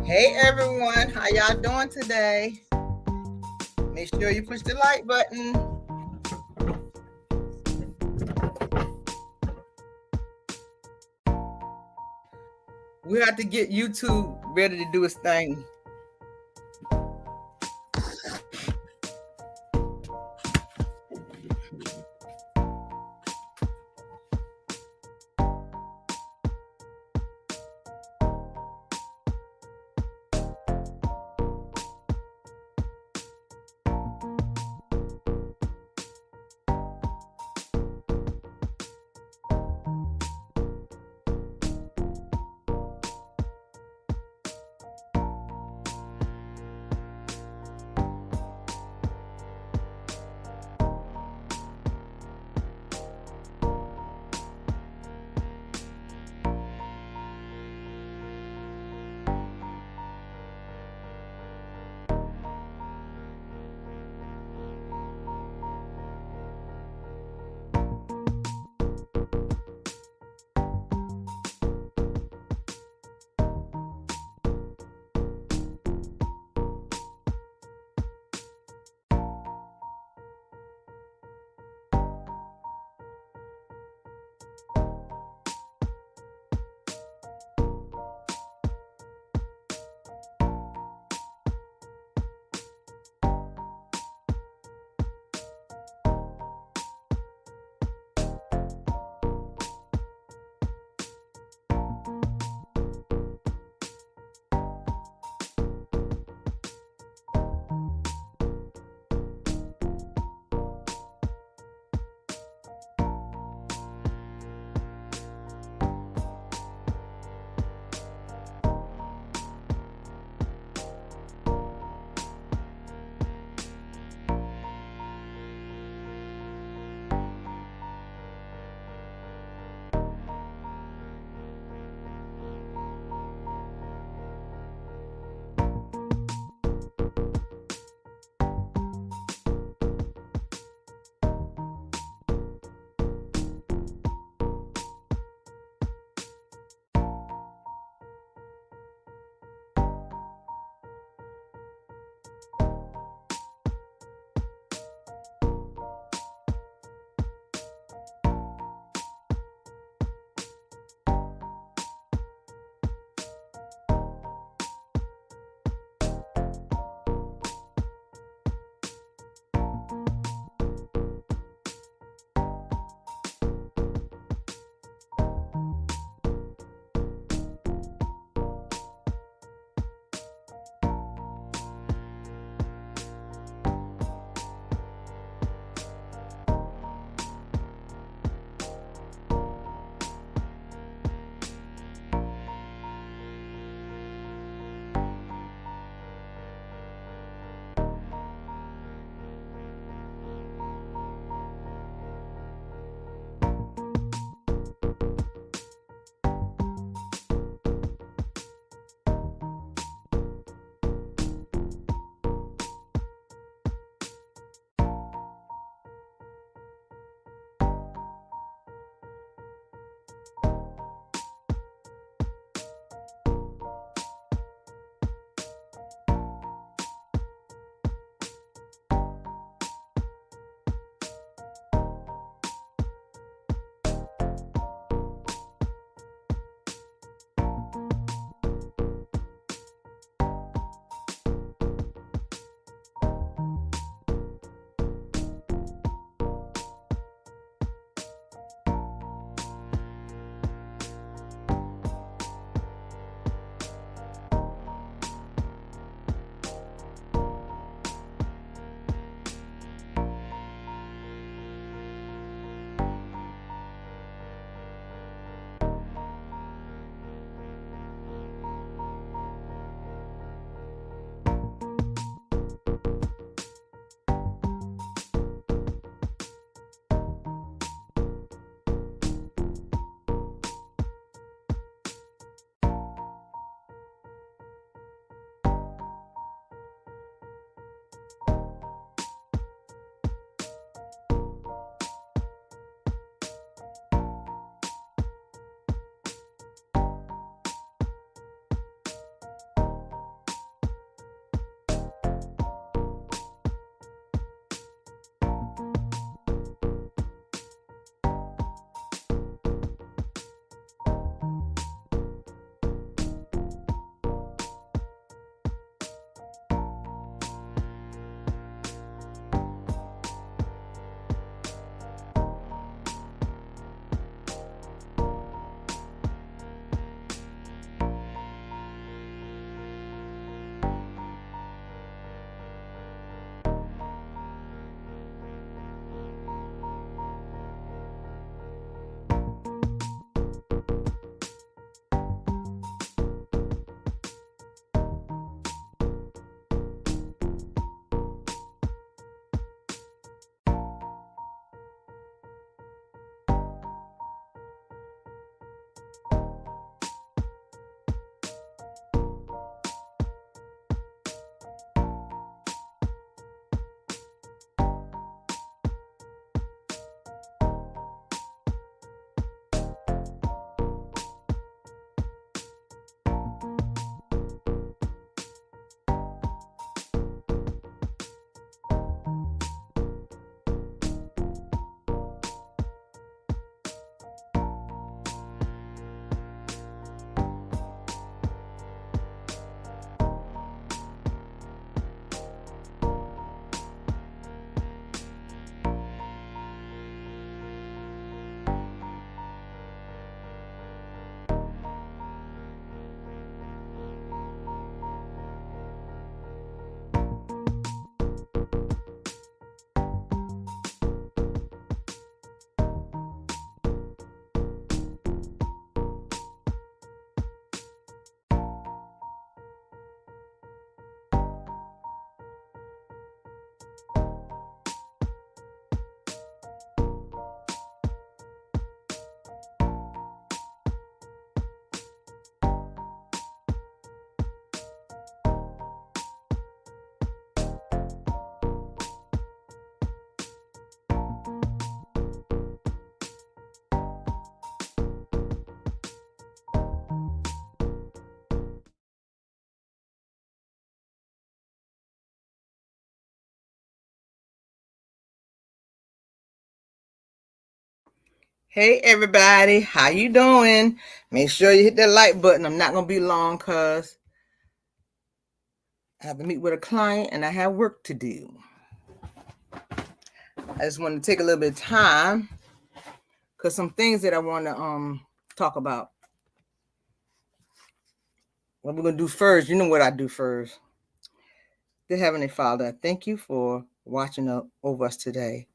Hey everyone, how y'all doing today? Make sure you push the like button. We have to get YouTube ready to do its thing. Hey everybody, how you doing? Make sure you hit that like button. I'm not gonna be long because I have to meet with a client and I have work to do. I just want to take a little bit of time because some things that I want to talk about. What we're gonna do first, you know what I do first. Dear Heavenly Father, I thank you for watching over us today.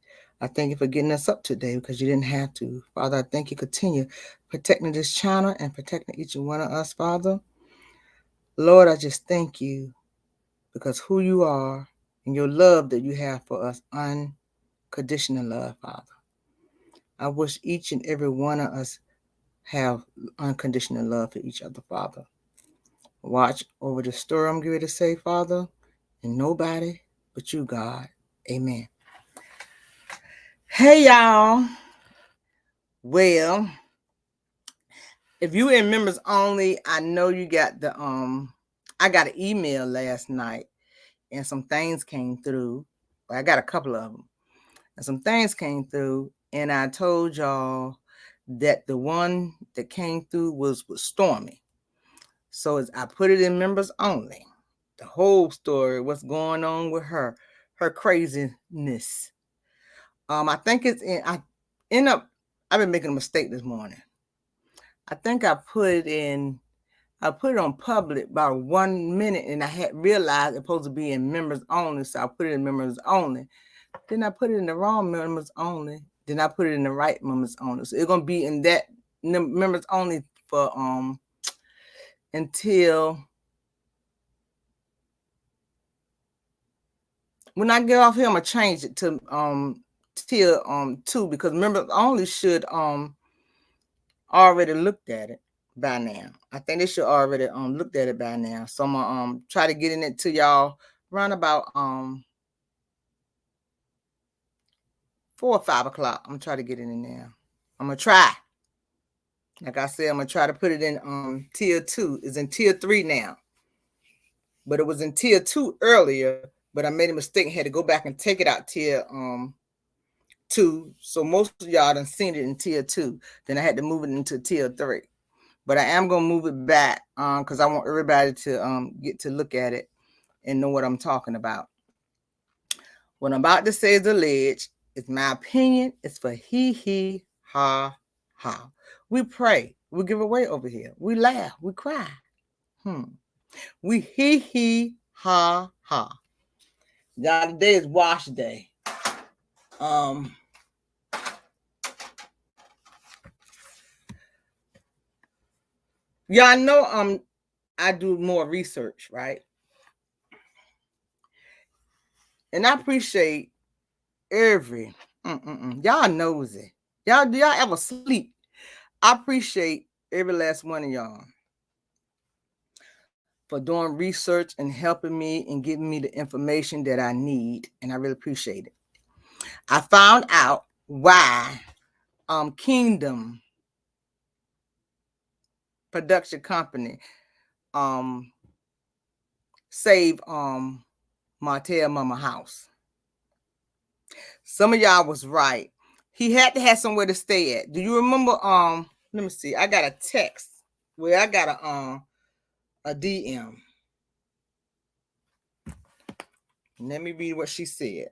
I thank you for getting us up today because you didn't have to. Father, I thank you continue protecting this channel and protecting each one of us, Father. Lord, I just thank you because who you are and your love that you have for us, unconditional love, Father. I wish each and every one of us have unconditional love for each other, Father. Watch over the story I'm going to say, Father, and nobody but you, God. Amen. Hey, y'all. Well, if you in members only, I know you got I got an email last night and some things came through. Well, I got a couple of them. And some things came through, and I told y'all that the one that came through was with Stormy. So I put it in members only. The whole story, what's going on with her craziness. I think it's in. I've been making a mistake this morning. I think I put it on public about 1 minute, and I had realized it's supposed to be in members only, so I put it in members only. Then I put it in the wrong members only. Then I put it in the right members only. So it's gonna be in that members only for until when I get off here, I'm gonna change it to till 2 because members only should already looked at it by now. I think they should already looked at it by now. So I'm gonna try to get in it to y'all around about 4 or 5 o'clock. I'm gonna try to get it in there. I'm gonna try. Like I said, I'm gonna try to put it in tier 2. It's in tier 3 now. But it was in tier 2 earlier, but I made a mistake and had to go back and take it out tier 2. So most of y'all done seen it in tier 2. Then I had to move it into tier 3. But I am gonna move it back because I want everybody to get to look at it and know what I'm talking about. What I'm about to say is alleged. It's my opinion. It's for he, ha, ha. We pray. We give away over here. We laugh. We cry. We he, ha, ha. Y'all, today is wash day. Y'all know I do more research, right? And I appreciate every y'all knows it. Y'all, do y'all ever sleep? I appreciate every last one of y'all for doing research and helping me and giving me the information that I need, and I really appreciate it. I found out why Kingdom Production Company saved Martell mama house. Some of y'all was right. He had to have somewhere to stay at. Do you remember let me see. I got a text where I got a DM. Let me read what she said.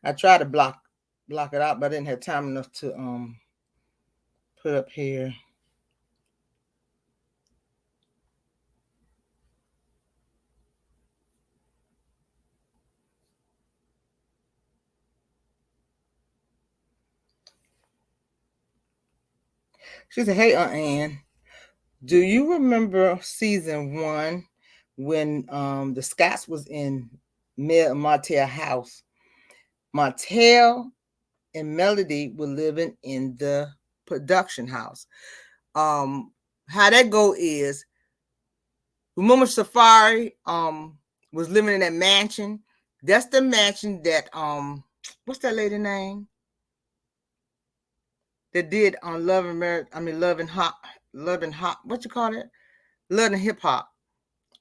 I tried to block it out, but I didn't have time enough to put up here. She said, "Hey, Aunt Ann, do you remember season 1 when the Scotts was in Martell house? Martell and Melody were living in the production house. How that go is, remember Safari was living in that mansion? That's the mansion that what's that lady name? That did on Love and Hop, what you call it? Love and Hip Hop.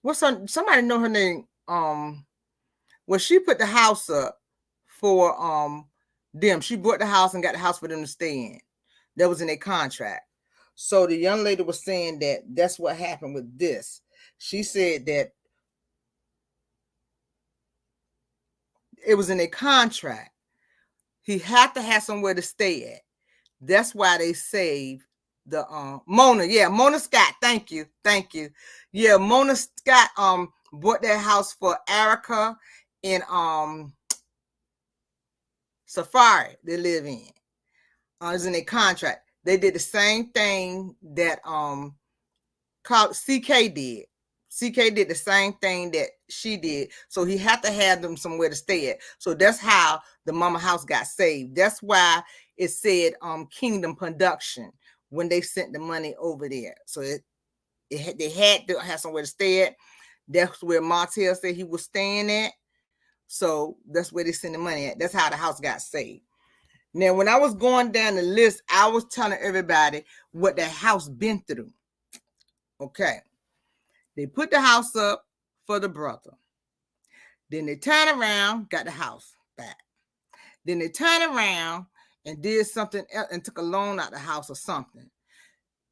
What's her? Somebody know her name? Well, she put the house up for them. She bought the house and got the house for them to stay in. That was in their contract. So the young lady was saying that that's what happened with this. She said that it was in a contract. He had to have somewhere to stay at. That's why they saved the Mona. Yeah, Mona Scott. Thank you. Yeah, Mona Scott bought that house for Erica and Safari they live in. It's in a contract. They did the same thing that CK did. CK did the same thing that she did. So he had to have them somewhere to stay at. So that's how the mama house got saved. That's why it said Kingdom Production when they sent the money over there. So they had to have somewhere to stay at. That's where Martell said he was staying at. So that's where they sent the money at. That's how the house got saved. Now, when I was going down the list, I was telling everybody what the house been through. Okay. They put the house up for the brother. Then they turned around, got the house back. Then they turned around and did something else and took a loan out the house or something.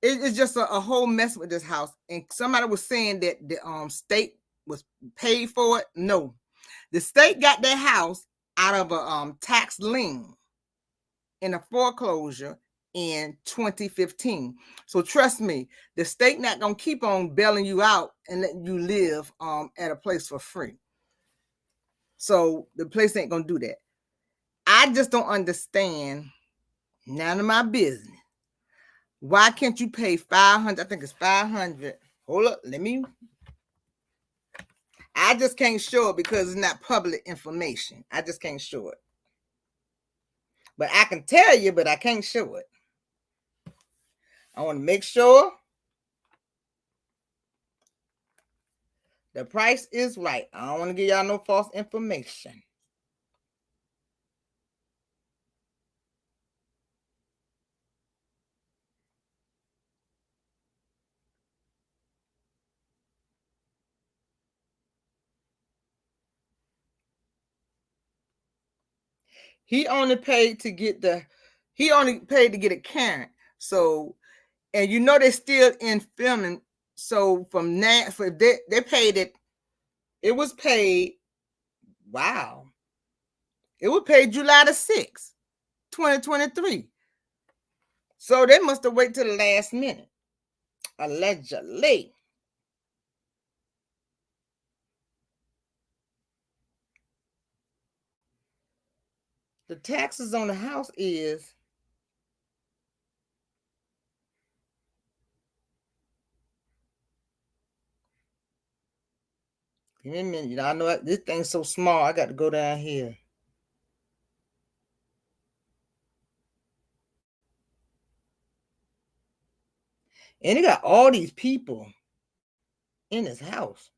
It's just a whole mess with this house. And somebody was saying that the state was paid for it. No. The state got their house out of a tax lien in a foreclosure in 2015. So trust me, the state not gonna keep on bailing you out and letting you live at a place for free. So the place ain't gonna do that. I just don't understand, none of my business. Why can't you pay $500? I think it's $500. Hold up, I just can't show it because it's not public information. I just can't show it. But I can tell you, but I can't show it. I want to make sure the price is right. I don't want to give y'all no false information. He only paid to get a current. So, and you know they're still in filming. So from now, for they paid it. It was paid. Wow. It was paid July the 6th, 2023. So they must have waited till the last minute. Allegedly. The taxes on the house is give me a minute. I know this thing's so small. I got to go down here. And he got all these people in his house.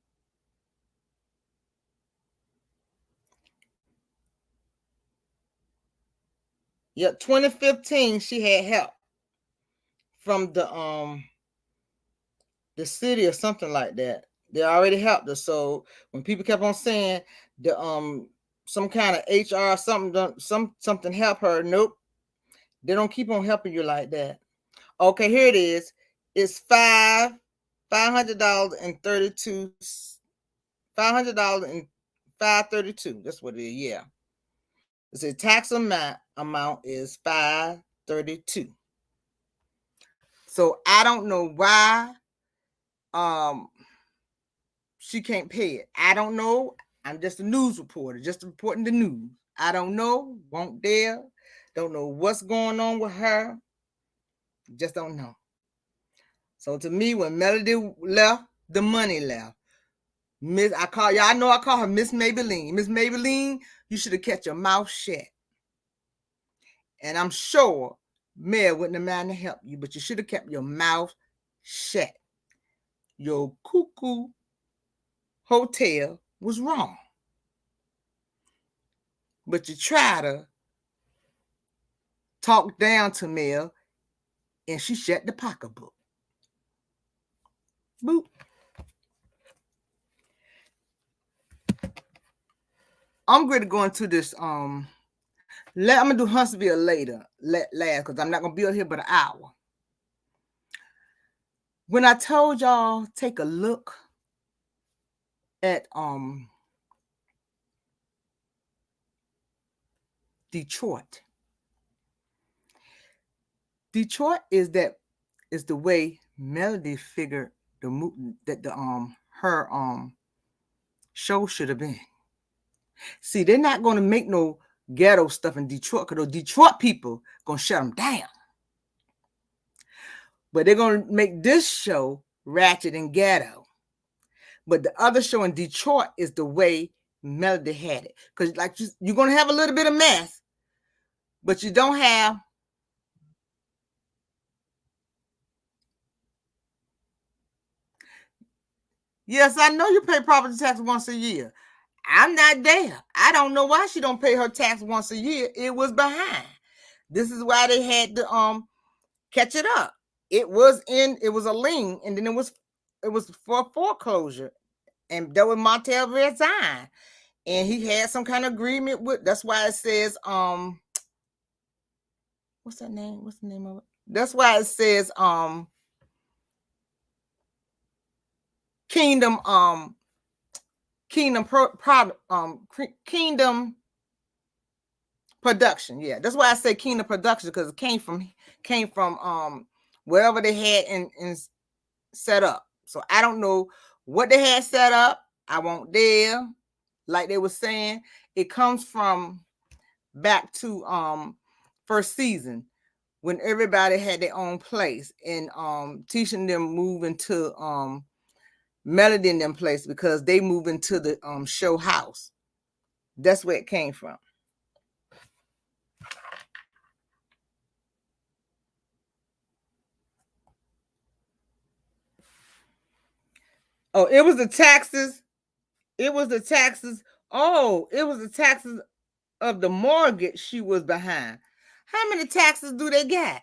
Yep, 2015, she had help from the city or something like that. They already helped her. So when people kept on saying the some kind of HR something help her, nope. They don't keep on helping you like that. Okay, here it is. It's $500 and $500 and $532. That's what it is. Yeah. It's a tax amount is $532. So I don't know why she can't pay it. I don't know. I'm just a news reporter, just reporting the news. I don't know. Won't dare. Don't know what's going on with her. Just don't know. So to me, when Melody left, the money left. I call her Miss Maybelline. Miss Maybelline, you should have kept your mouth shut. And I'm sure Mayor wouldn't have minded to help you, but you should have kept your mouth shut. Your cuckoo hotel was wrong. But you try to talk down to Mel, and she shut the pocketbook. Boop. I'm going to go into this. I'm gonna do Huntsville later, last, because I'm not gonna be here but an hour. When I told y'all take a look at Detroit. Detroit is the way Melody figured that the her show should have been. See, they're not gonna make no ghetto stuff in Detroit, because those Detroit people gonna shut them down. But they're gonna make this show ratchet and ghetto. But the other show in Detroit is the way Melody had it. Because like you're gonna have a little bit of mess, but you don't have. Yes, I know you pay property tax once a year. I'm not there. I don't know why she don't pay her tax once a year. It was behind. This is why they had to catch it up. It was a lien, and then it was for foreclosure, and that was Martell resigned, and he had some kind of agreement with. That's why it says what's that name? What's the name of it? That's why it says Kingdom Kingdom Kingdom Production. Yeah, that's why I say Kingdom Production, because it came from wherever they had in set up. So I don't know what they had set up. I won't dare. Like they were saying, it comes from back to first season, when everybody had their own place, and teaching them moving to Melody in them place, because they moved into the show house. That's where it came from. Oh, it was the taxes. It was the taxes. Oh, it was the taxes of the mortgage she was behind. How many taxes do they get?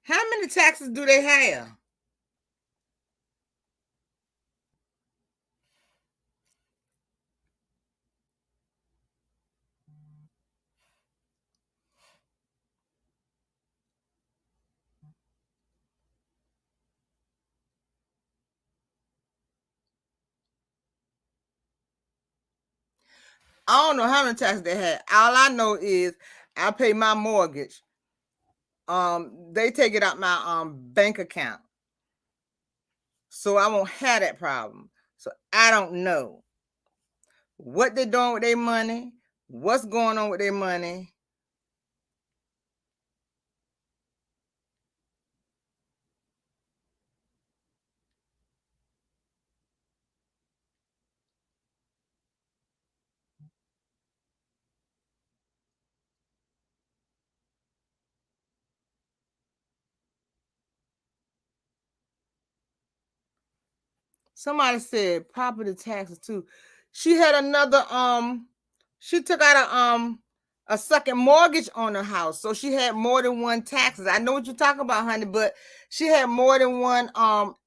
How many taxes do they have? I don't know how many taxes they had. All I know is I pay my mortgage. They take it out my bank account, so I won't have that problem. So I don't know what they're doing with their money, what's going on with their money. Somebody said property taxes too. She had another she took out a second mortgage on her house. So she had more than one taxes. I know what you're talking about, honey, but she had more than one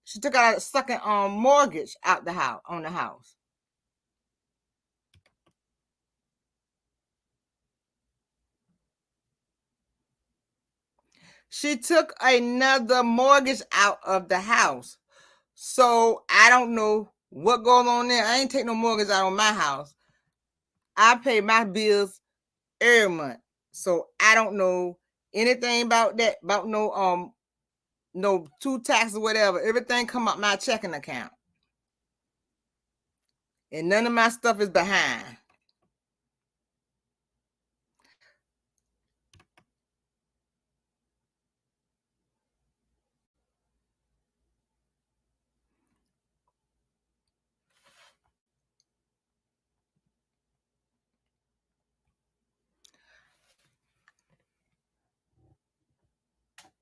she took out a second mortgage out the house on the house. She took another mortgage out of the house. So I don't know what goes on there. I ain't take no mortgage out on my house. I pay my bills every month. So I don't know anything about that, about no two taxes or whatever. Everything come out my checking account. And none of my stuff is behind.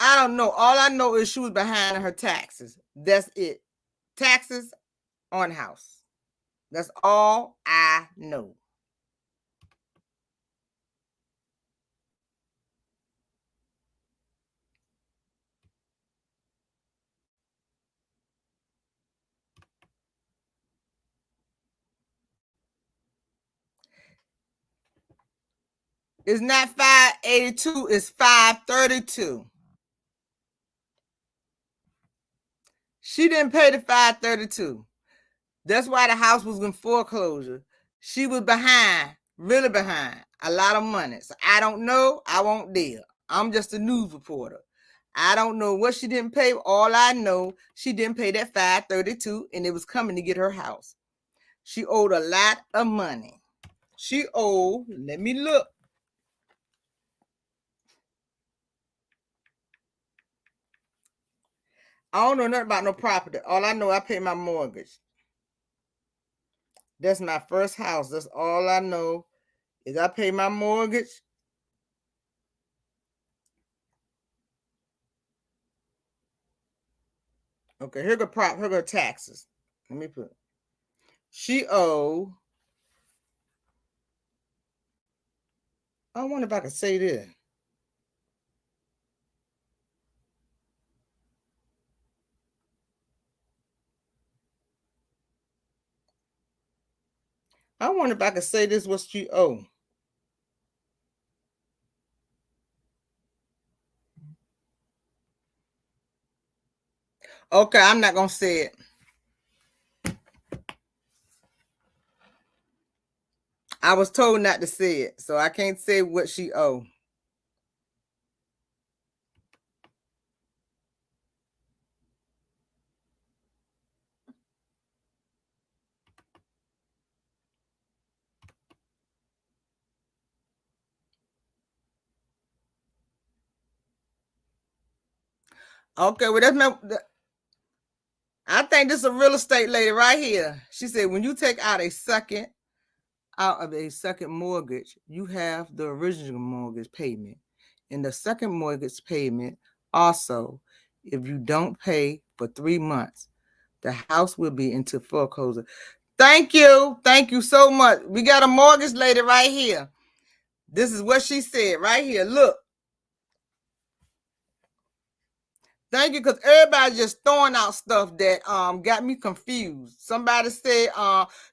I don't know. All I know is she was behind her taxes. That's it. Taxes on house. That's all I know. It's not 582, it's 532. She didn't pay the 532. That's why the house was in foreclosure. She was behind, really behind, a lot of money. So I don't know. I won't dare. I'm just a news reporter. I don't know what she didn't pay. All I know, she didn't pay that 532, and it was coming to get her house. She owed a lot of money. She owed, let me look. I don't know nothing about no property. All I know, I pay my mortgage. That's my first house. That's all I know is I pay my mortgage. Okay, here go taxes. Let me put. She owe. I wonder if I could say this. I wonder if I could say this what she owe. Okay, I'm not gonna say it. I was told not to say it, so I can't say what she owe. Okay, well that's my. I think this is a real estate lady right here. She said when you take out of a second mortgage, you have the original mortgage payment. And the second mortgage payment also, if you don't pay for 3 months, the house will be into foreclosure. Thank you. Thank you so much. We got a mortgage lady right here. This is what she said right here. Look. Thank you, because everybody just throwing out stuff that got me confused. Somebody said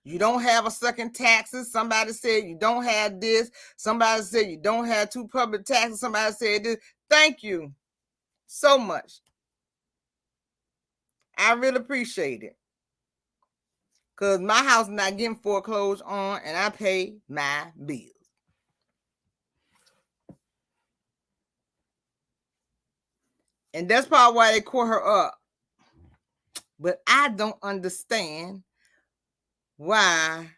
you don't have a second taxes. Somebody said you don't have this. Somebody said you don't have 2 public taxes. Somebody said this. Thank you so much. I really appreciate it. Because my house is not getting foreclosed on, and I pay my bills. And that's probably why they caught her up. But I don't understand why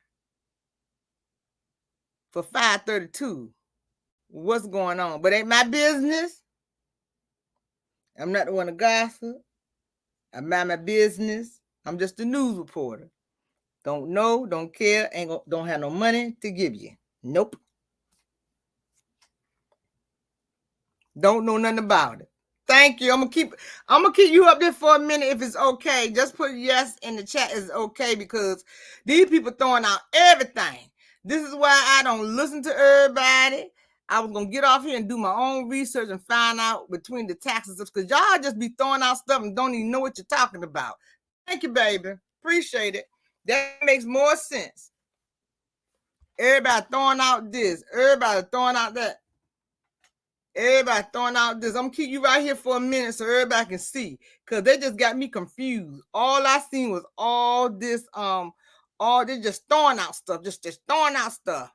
for 532, what's going on. But ain't my business. I'm not the one to gossip. I mind my business. I'm just a news reporter. Don't know, don't care, don't have no money to give you. Nope. Don't know nothing about it. Thank you. I'm gonna keep you up there for a minute if it's okay. Just put yes in the chat is okay, because these people throwing out everything. This is why I don't listen to everybody. I was gonna get off here and do my own research and find out between the taxes, because y'all just be throwing out stuff and don't even know what you're talking about. Thank you, baby. Appreciate it. That makes more sense. Everybody throwing out this. Everybody throwing out that. Everybody throwing out this. I'm gonna keep you right here for a minute so everybody can see, because they just got me confused. All I seen was all this, all they just throwing out stuff, just throwing out stuff.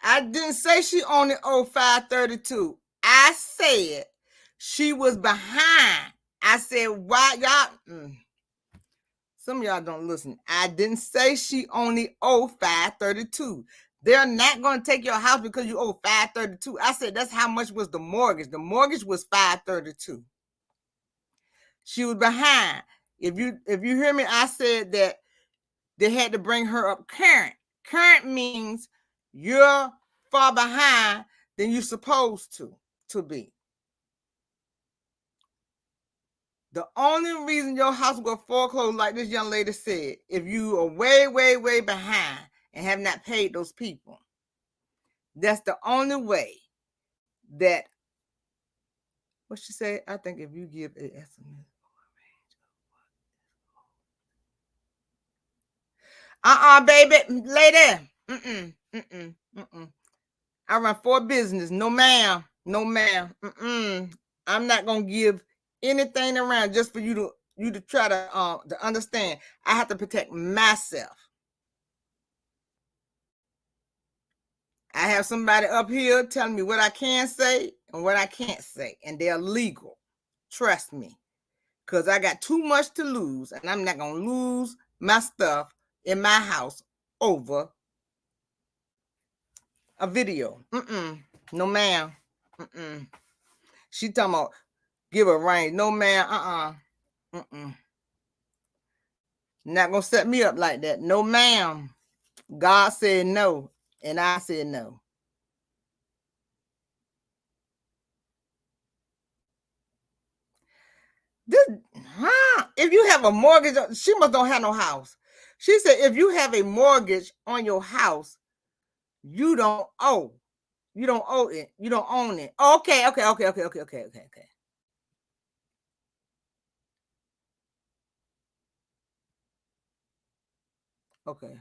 I didn't say she only owed 532. I said she was behind. I said, why y'all? Some of y'all don't listen. I didn't say she only owed 532. They're not going to take your house because you owe 532. I said that's how much was the mortgage. The mortgage was 532. She was behind. If you hear me, I said that they had to bring her up current. Current means you're far behind than you're supposed to be. The only reason your house will foreclose, like this young lady said, if you are way, way, way behind and have not paid those people. That's the only way that, what she said, I think if you give an estimate. Baby, lady. I run 4 business. No, ma'am. No, ma'am. I'm not gonna give anything around just for you to try to understand. I have to protect myself. I have somebody up here telling me what I can say and what I can't say, and they're legal. Trust me, because I got too much to lose, and I'm not gonna lose my stuff in my house over a video. No, ma'am. She talking about give a range. No, ma'am. Not gonna set me up like that. No, ma'am. God said no, and I said no. If you have a mortgage, she must don't have no house. She said if you have a mortgage on your house, you don't owe. You don't owe it. You don't own it. Okay. Okay.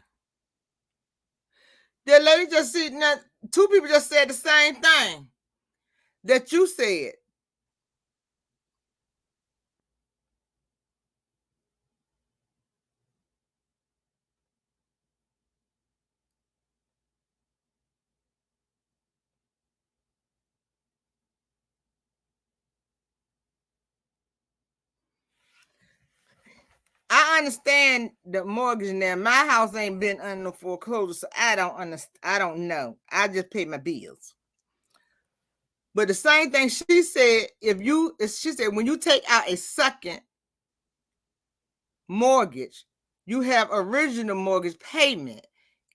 The lady just said, now 2 people just said the same thing that you said. I understand the mortgage now. My house ain't been under foreclosure, so I don't understand. I don't know. I just pay my bills. But the same thing she said, she said when you take out a second mortgage, you have original mortgage payment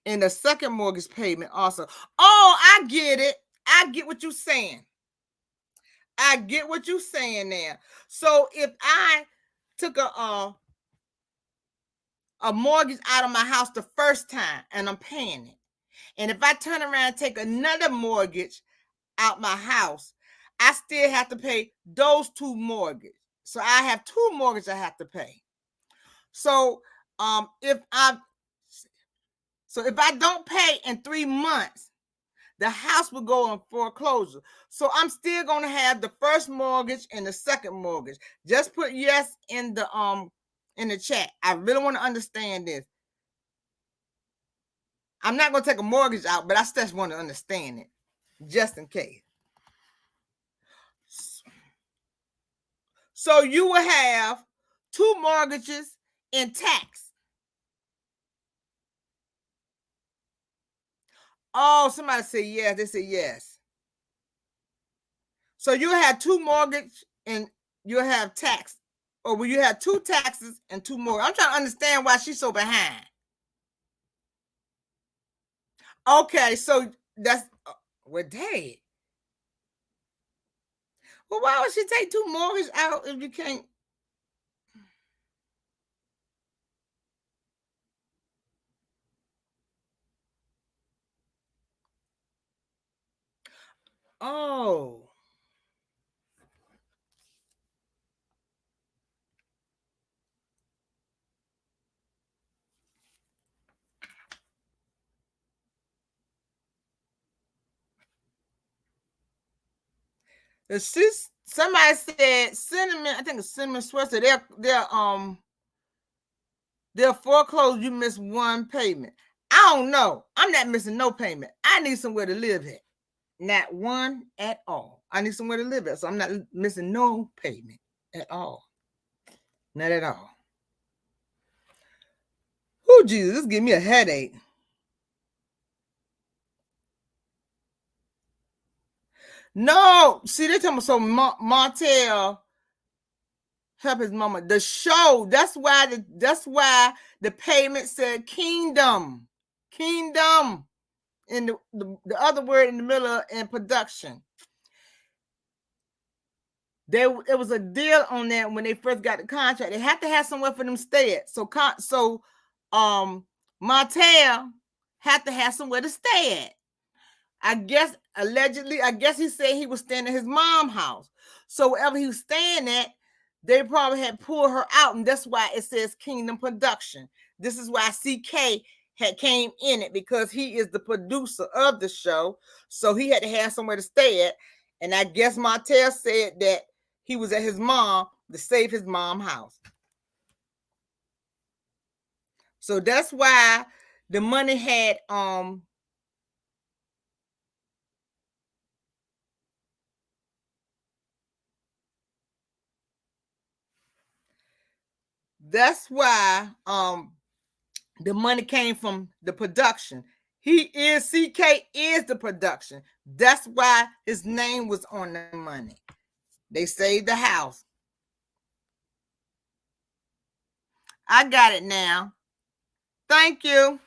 and the second mortgage payment also. Oh, I get it. I get what you're saying. I get what you're saying now. So if I took a mortgage out of my house the first time and I'm paying it, and if I turn around and take another mortgage out my house, I still have to pay those 2 mortgages. So I have 2 mortgages I have to pay. So if I don't pay in 3 months, the house will go on foreclosure. So I'm still going to have the first mortgage and the second mortgage. Just put yes in the chat. I really want to understand this. I'm not going to take a mortgage out, but I still want to understand it, just in case. So you will have 2 mortgages in tax. Oh, somebody said yes. They said yes. So you have 2 mortgage and you'll have tax. Or will you have 2 taxes and 2 more? I'm trying to understand why she's so behind. Okay, so that's well, dang. Well, why would she take 2 mortgages out if you can't? Oh. Somebody said cinnamon. I think it's cinnamon Sweater. They'll foreclose. You miss 1 payment. I don't know. I'm not missing no payment. I need somewhere to live at. Not one at all. I need somewhere to live at, so I'm not missing no payment at all. Not at all. Oh, Jesus, this give me a headache. No, see, they tell me so. Martell help his mama. The show. That's why the payment said kingdom, and the other word in the middle in production. It was a deal on that when they first got the contract. They had to have somewhere for them to stay at. So Martell had to have somewhere to stay at. I guess allegedly, I guess he said he was staying at his mom's house. So wherever he was staying at, they probably had pulled her out, and that's why it says Kingdom Production. This is why CK had came in it, because he is the producer of the show. So he had to have somewhere to stay at. And I guess Martell said that he was at his mom to save his mom's house. So that's why the money had that's why the money came from the production. CK is the production. That's why his name was on the money. They saved the house. I got it now. Thank you.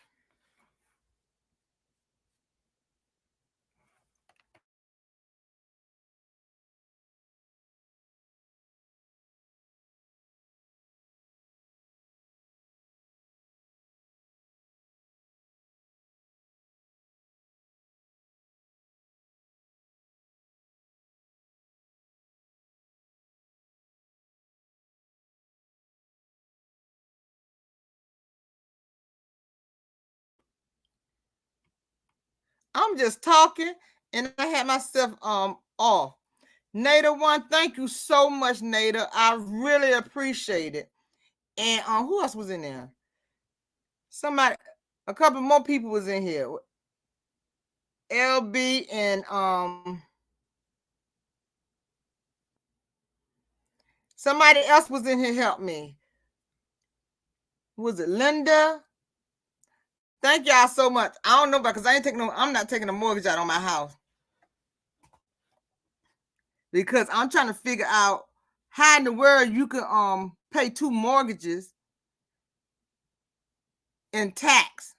I'm just talking and I had myself off. Nada one, thank you so much, Nada. I really appreciate it. And who else was in there? Somebody, a couple more people was in here. LB and somebody else was in here help me. Was it Linda? Thank y'all so much. I don't know about, because I'm not taking a mortgage out on my house. Because I'm trying to figure out how in the world you can pay 2 mortgages in tax.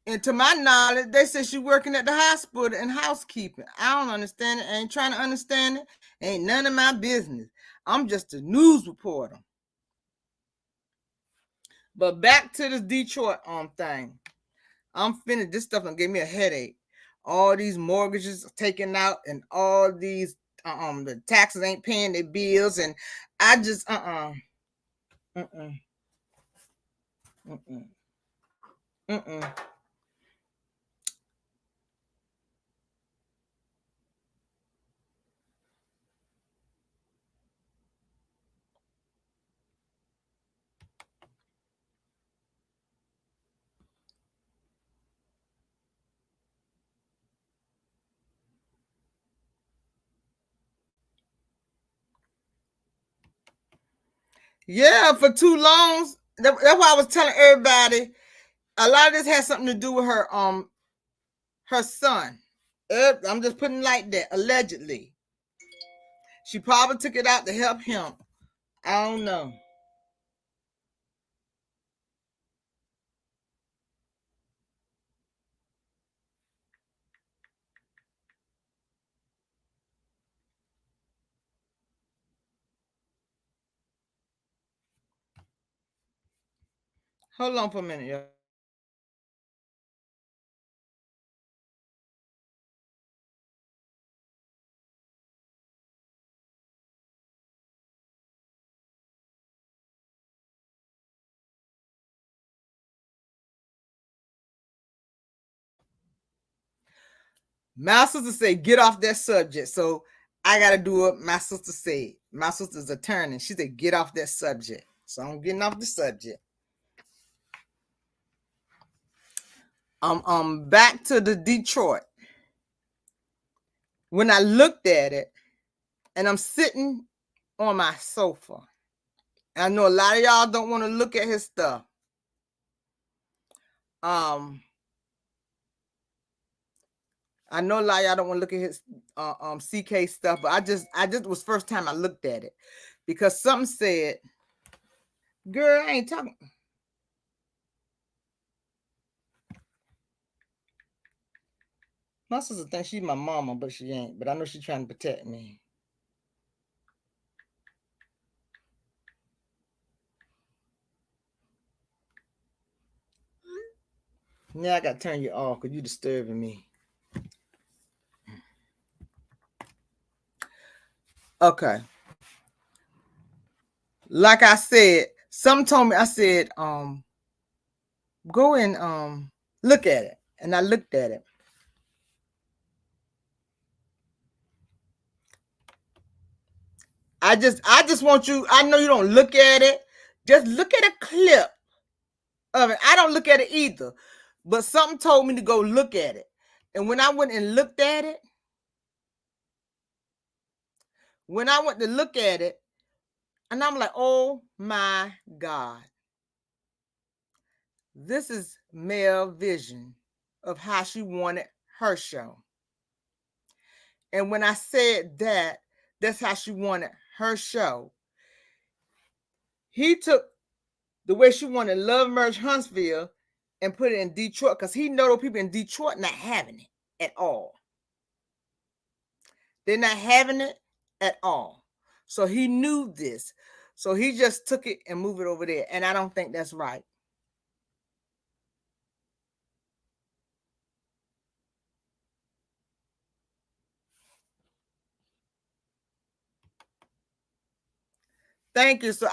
And to my knowledge, they said she's working at the hospital in housekeeping. I don't understand it. I ain't trying to understand it. Ain't none of my business. I'm just a news reporter. But back to this Detroit thing. I'm finished. This stuff gave me a headache. All these mortgages taken out, and all these the taxes ain't paying their bills, and I just Yeah, for 2 loans. That's why I was telling everybody. A lot of this has something to do with her son. I'm just putting it like that. Allegedly, she probably took it out to help him. I don't know. Hold on for a minute, y'all. My sister said, get off that subject. So I got to do what my sister said. My sister's attorney. She said, get off that subject. So I'm getting off the subject. Back to the Detroit. When I looked at it, and I'm sitting on my sofa, I know a lot of y'all don't want to look at his stuff. I know a lot of y'all don't want to look at his CK stuff, but I just was first time I looked at it, because something said, girl, I ain't talking. My sister thinks she's my mama, but she ain't. But I know she's trying to protect me. Now I got to turn you off because you're disturbing me. Okay. Like I said, some told me, I said, go and look at it. And I looked at it. I just want you, I know you don't look at it. Just look at a clip of it. I don't look at it either. But something told me to go look at it. And when I went and looked at it, and I'm like, oh my God. This is Mel vision of how she wanted her show. And when I said that, that's how she wanted her show. He took the way she wanted LAMH Huntsville and put it in Detroit because he know those people in Detroit not having it at all. They're not having it at all. So he knew this. So he just took it and moved it over there. And I don't think that's right. Thank you. So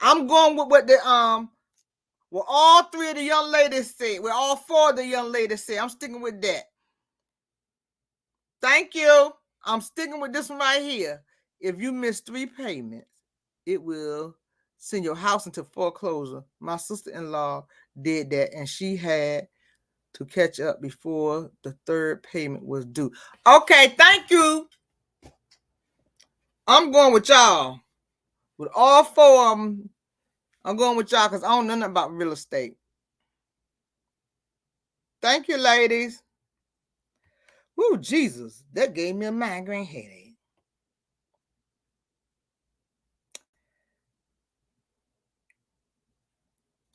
I'm going with what the well, all three of the young ladies said. Well, all four of the young ladies said. I'm sticking with that. Thank you. I'm sticking with this one right here. If you miss 3 payments, it will send your house into foreclosure. My sister-in-law did that, and she had to catch up before the 3rd payment was due. Okay, thank you. I'm going with y'all. With all 4 of them, I'm going with y'all because I don't know nothing about real estate. Thank you, ladies. Woo, Jesus, that gave me a migraine headache.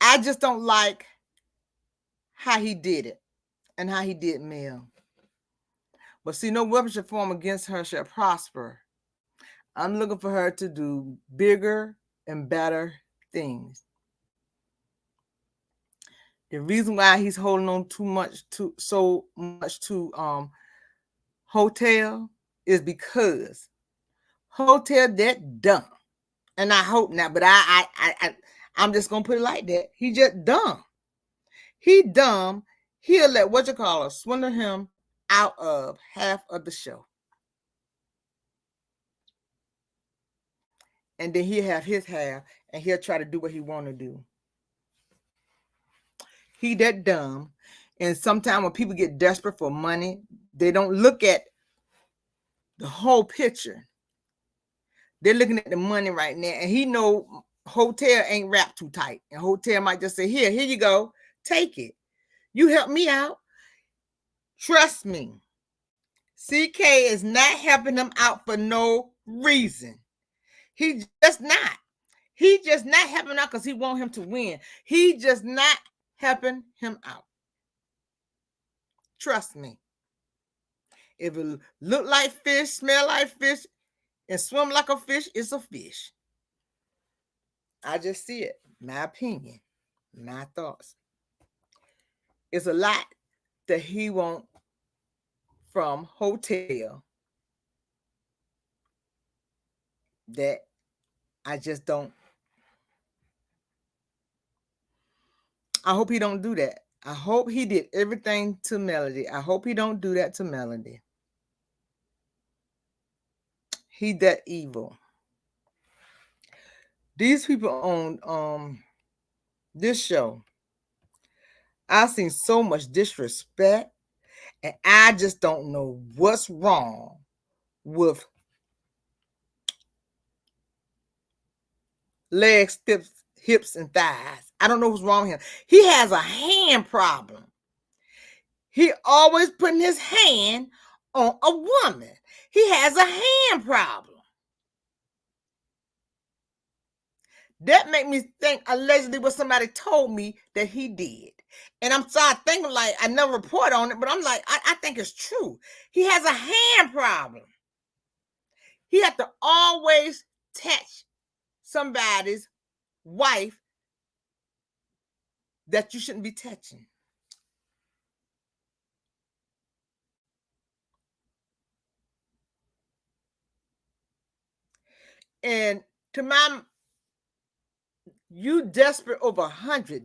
I just don't like how he did it and how he did Mel. But see, no weapon shall form against her shall prosper. I'm looking for her to do bigger and better things. The reason why he's holding on so much to Hotel is because Hotel that dumb. And I hope not, but I'm just gonna put it like that. He just dumb. He dumb. He'll let swindle him out of half of the show. And then he'll have his half and he'll try to do what he want to do. He that dumb. And sometimes when people get desperate for money, they don't look at the whole picture. They're looking at the money right now. And he know Hotel ain't wrapped too tight. And Hotel might just say, here you go. Take it. You help me out. Trust me. CK is not helping him out for no reason. He just not. He just not helping out because he want him to win. He just not helping him out. Trust me. If it look like fish, smell like fish, and swim like a fish, it's a fish. I just see it. My opinion. My thoughts. It's a lot that he want from Hotel that I just don't. I hope he don't do that. I hope he did everything to Melody. I hope he don't do that to Melody. He that evil. These people on this show, I've seen so much disrespect, and I just don't know what's wrong with legs, hips, and thighs. I don't know what's wrong with him. He has a hand problem. He always putting his hand on a woman. He has a hand problem. That made me think allegedly what somebody told me that he did. And I'm starting thinking like, I never report on it, but I'm like, I think it's true. He has a hand problem. He had to always touch somebody's wife that you shouldn't be touching. And to my, you desperate over $100?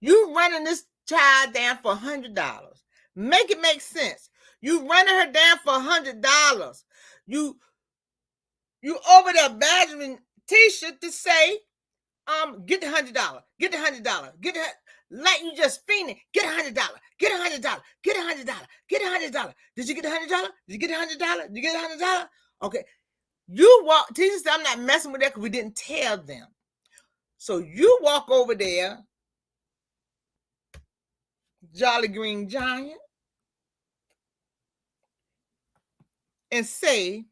You running this child down for $100. Make it make sense. You running her down for $100. You over there badgering Tisha to say, get the $100, get the $100, get the, like you just fiending, get $100, get $100, get $100, get $100. Did you get the $100? Did you get the $100? Did you get the $100? Okay. You walk, Tisha said, I'm not messing with that because we didn't tell them. So you walk over there, Jolly Green Giant, and say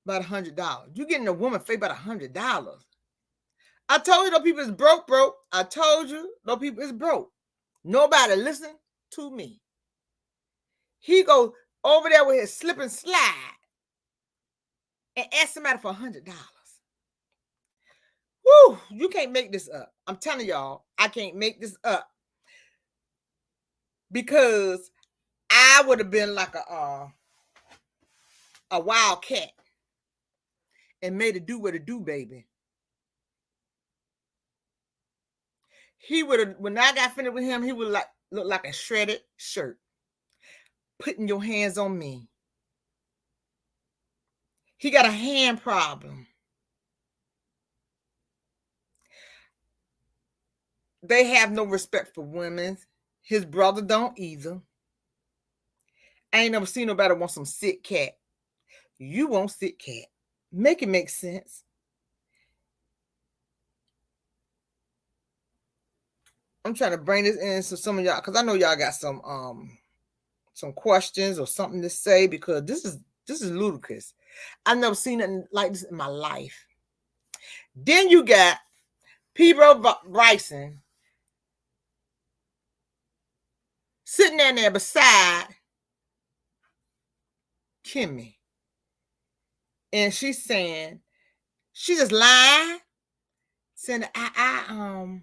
about $100. You getting a woman face about $100. I told you those people is broke. I told you those people is broke. Nobody listen to me. He go over there with his slip and slide and ask somebody for $100. Woo, you can't make this up. I'm telling y'all, I can't make this up. Because I would have been like a wild cat and made it do what it do, baby. He would have, when I got finished with him, he would look like a shredded shirt. Putting your hands on me. He got a hand problem. They have no respect for women. His brother don't either. I ain't never seen nobody want some sick cat. You want sick cat. Make it make sense. I'm trying to bring this in so some of y'all, because I know y'all got some questions or something to say, because this is ludicrous. I've never seen nothing like this in my life. Then you got P-Bro Bryson sitting down there beside Kimmi. And she's saying, she just lying, saying I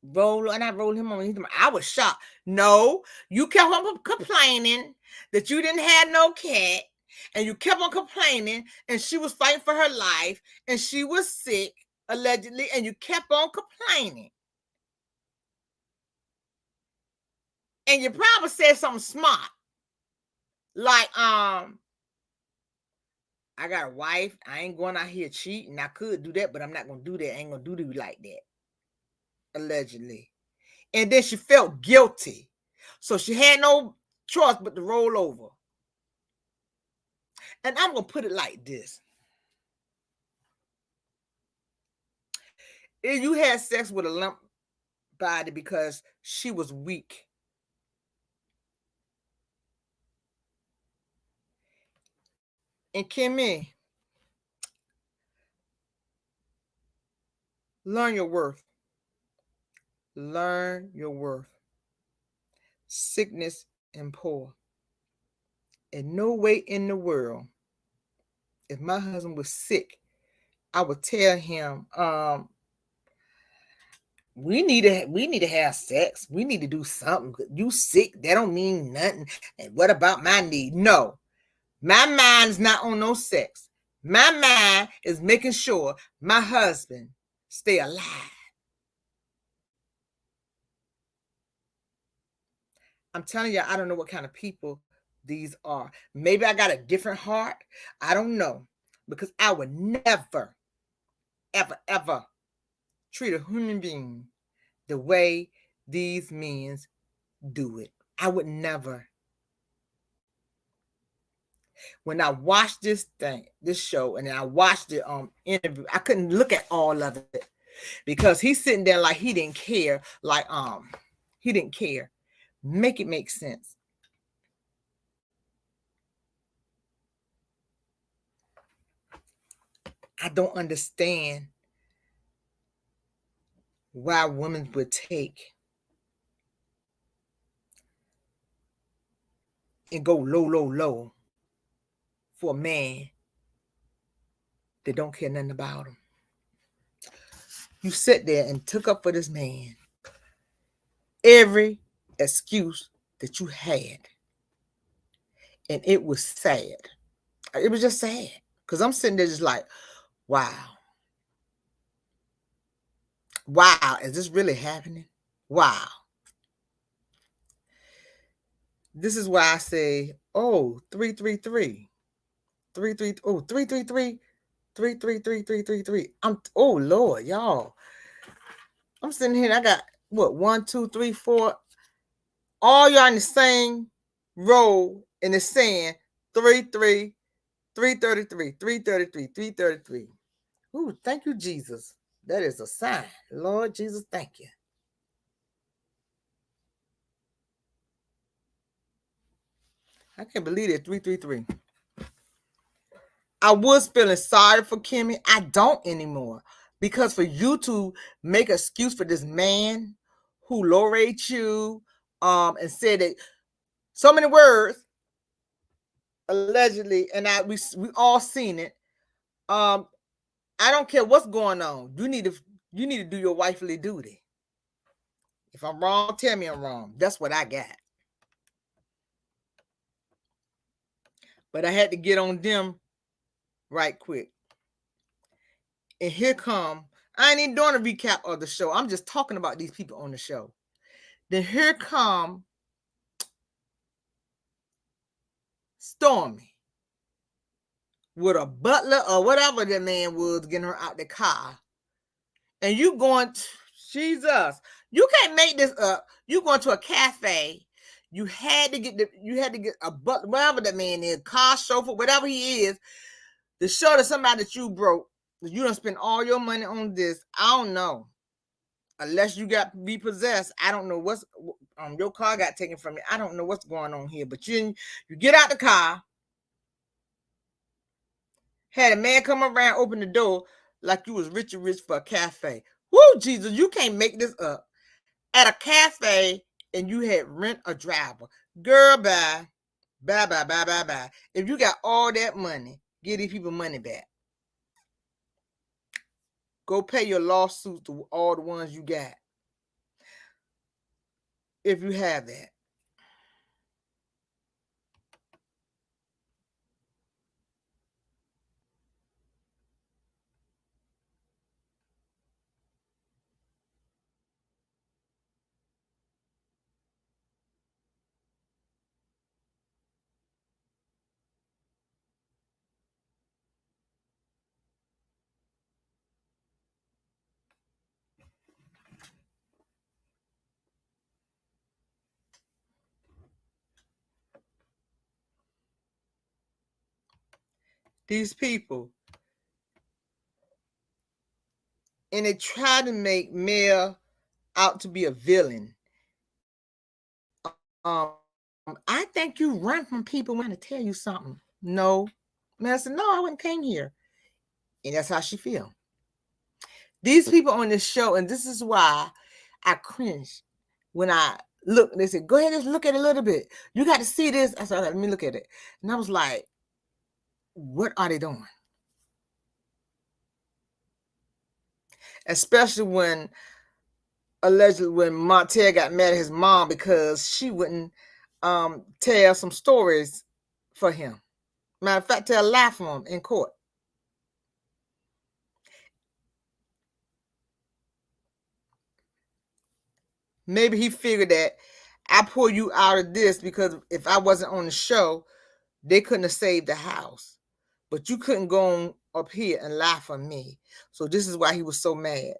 roll, and I rolled him on. I was shocked. No, you kept on complaining that you didn't have no cat, and you kept on complaining, and she was fighting for her life, and she was sick, allegedly, and you kept on complaining. And you probably said something smart. Like, I got a wife. I ain't going out here cheating. I could do that, but I'm not going to do that. I ain't going to do you like that. Allegedly. And then she felt guilty. So she had no choice but to roll over. And I'm going to put it like this. If you had sex with a limp body because she was weak, and Kimmi, learn your worth. Learn your worth. Sickness and poor. In no way in the world, if my husband was sick, I would tell him, we need to have sex. We need to do something. You sick, that don't mean nothing. And what about my need? No. My mind is not on no sex. My mind is making sure my husband stay alive. I'm telling you, I don't know what kind of people these are. Maybe I got a different heart. I don't know. Because I would never, ever, ever treat a human being the way these men do it. I would never. When I watched this show, and I watched the interview, I couldn't look at all of it because he's sitting there like he didn't care, like he didn't care. Make it make sense. I don't understand why women would take and go low for a man that don't care nothing about him. You sit there and took up for this man every excuse that you had. And it was sad. It was just sad because I'm sitting there just like, wow. Wow, is this really happening? Wow. This is why I say, oh, 333. 333. 333. Oh Lord, y'all. I'm sitting here and I got what 1, 2, 3, 4. All y'all in the same row and it's saying 333, 333. Ooh, thank you, Jesus. That is a sign. Lord Jesus, thank you. I can't believe it. 333. I was feeling sorry for Kimmi. I don't anymore. Because for you to make an excuse for this man who low rates you, and said that so many words, allegedly, and we all seen it. I don't care what's going on. You need to do your wifely duty. If I'm wrong, tell me I'm wrong. That's what I got. But I had to get on them right quick. And here come, I ain't even doing a recap of the show. I'm just talking about these people on the show. Then here come Stormy with a butler or whatever that man was getting her out the car. And you going, Jesus, you can't make this up. You going to a cafe. You had to get a butler, whatever that man is, car chauffeur, whatever he is, to show to somebody that you broke. You don't spend all your money on this. I don't know. Unless you got repossessed, I don't know what's your car got taken from you. I don't know what's going on here. But you get out the car, had a man come around, open the door like you was rich for a cafe. Woo, Jesus, you can't make this up. At a cafe, and you had rent a driver. Girl, bye. Bye. If you got all that money, give these people money back. Go pay your lawsuits to all the ones you got. If you have that. These people. And they try to make Mel out to be a villain. I think you run from people when I tell you something. No. Mel said, no, I wouldn't came here. And that's how she feel. These people on this show, and this is why I cringe when I look. They said, go ahead, just look at it a little bit. You got to see this. I said, let me look at it. And I was like, what are they doing? Especially when allegedly when Martell got mad at his mom because she wouldn't tell some stories for him. Matter of fact, tell a lie for him in court. Maybe he figured that I pull you out of this because if I wasn't on the show, they couldn't have saved the house. But you couldn't go on up here and lie for me. So this is why he was so mad.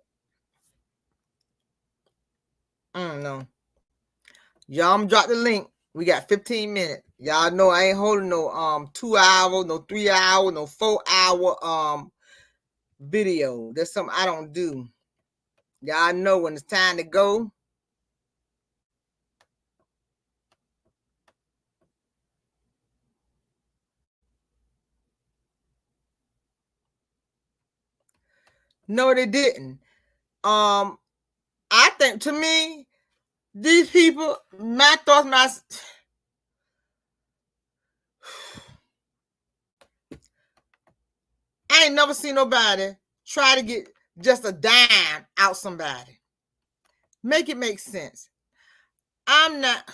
I don't know. Y'all, I'm drop the link. We got 15 minutes. Y'all know I ain't holding no 2 hour, no 3 hour, no 4 hour video. That's something I don't do. Y'all know when it's time to go. No, they didn't. I think to me, these people, my thoughts, I ain't never seen nobody try to get just a dime out somebody. Make it make sense. I'm not.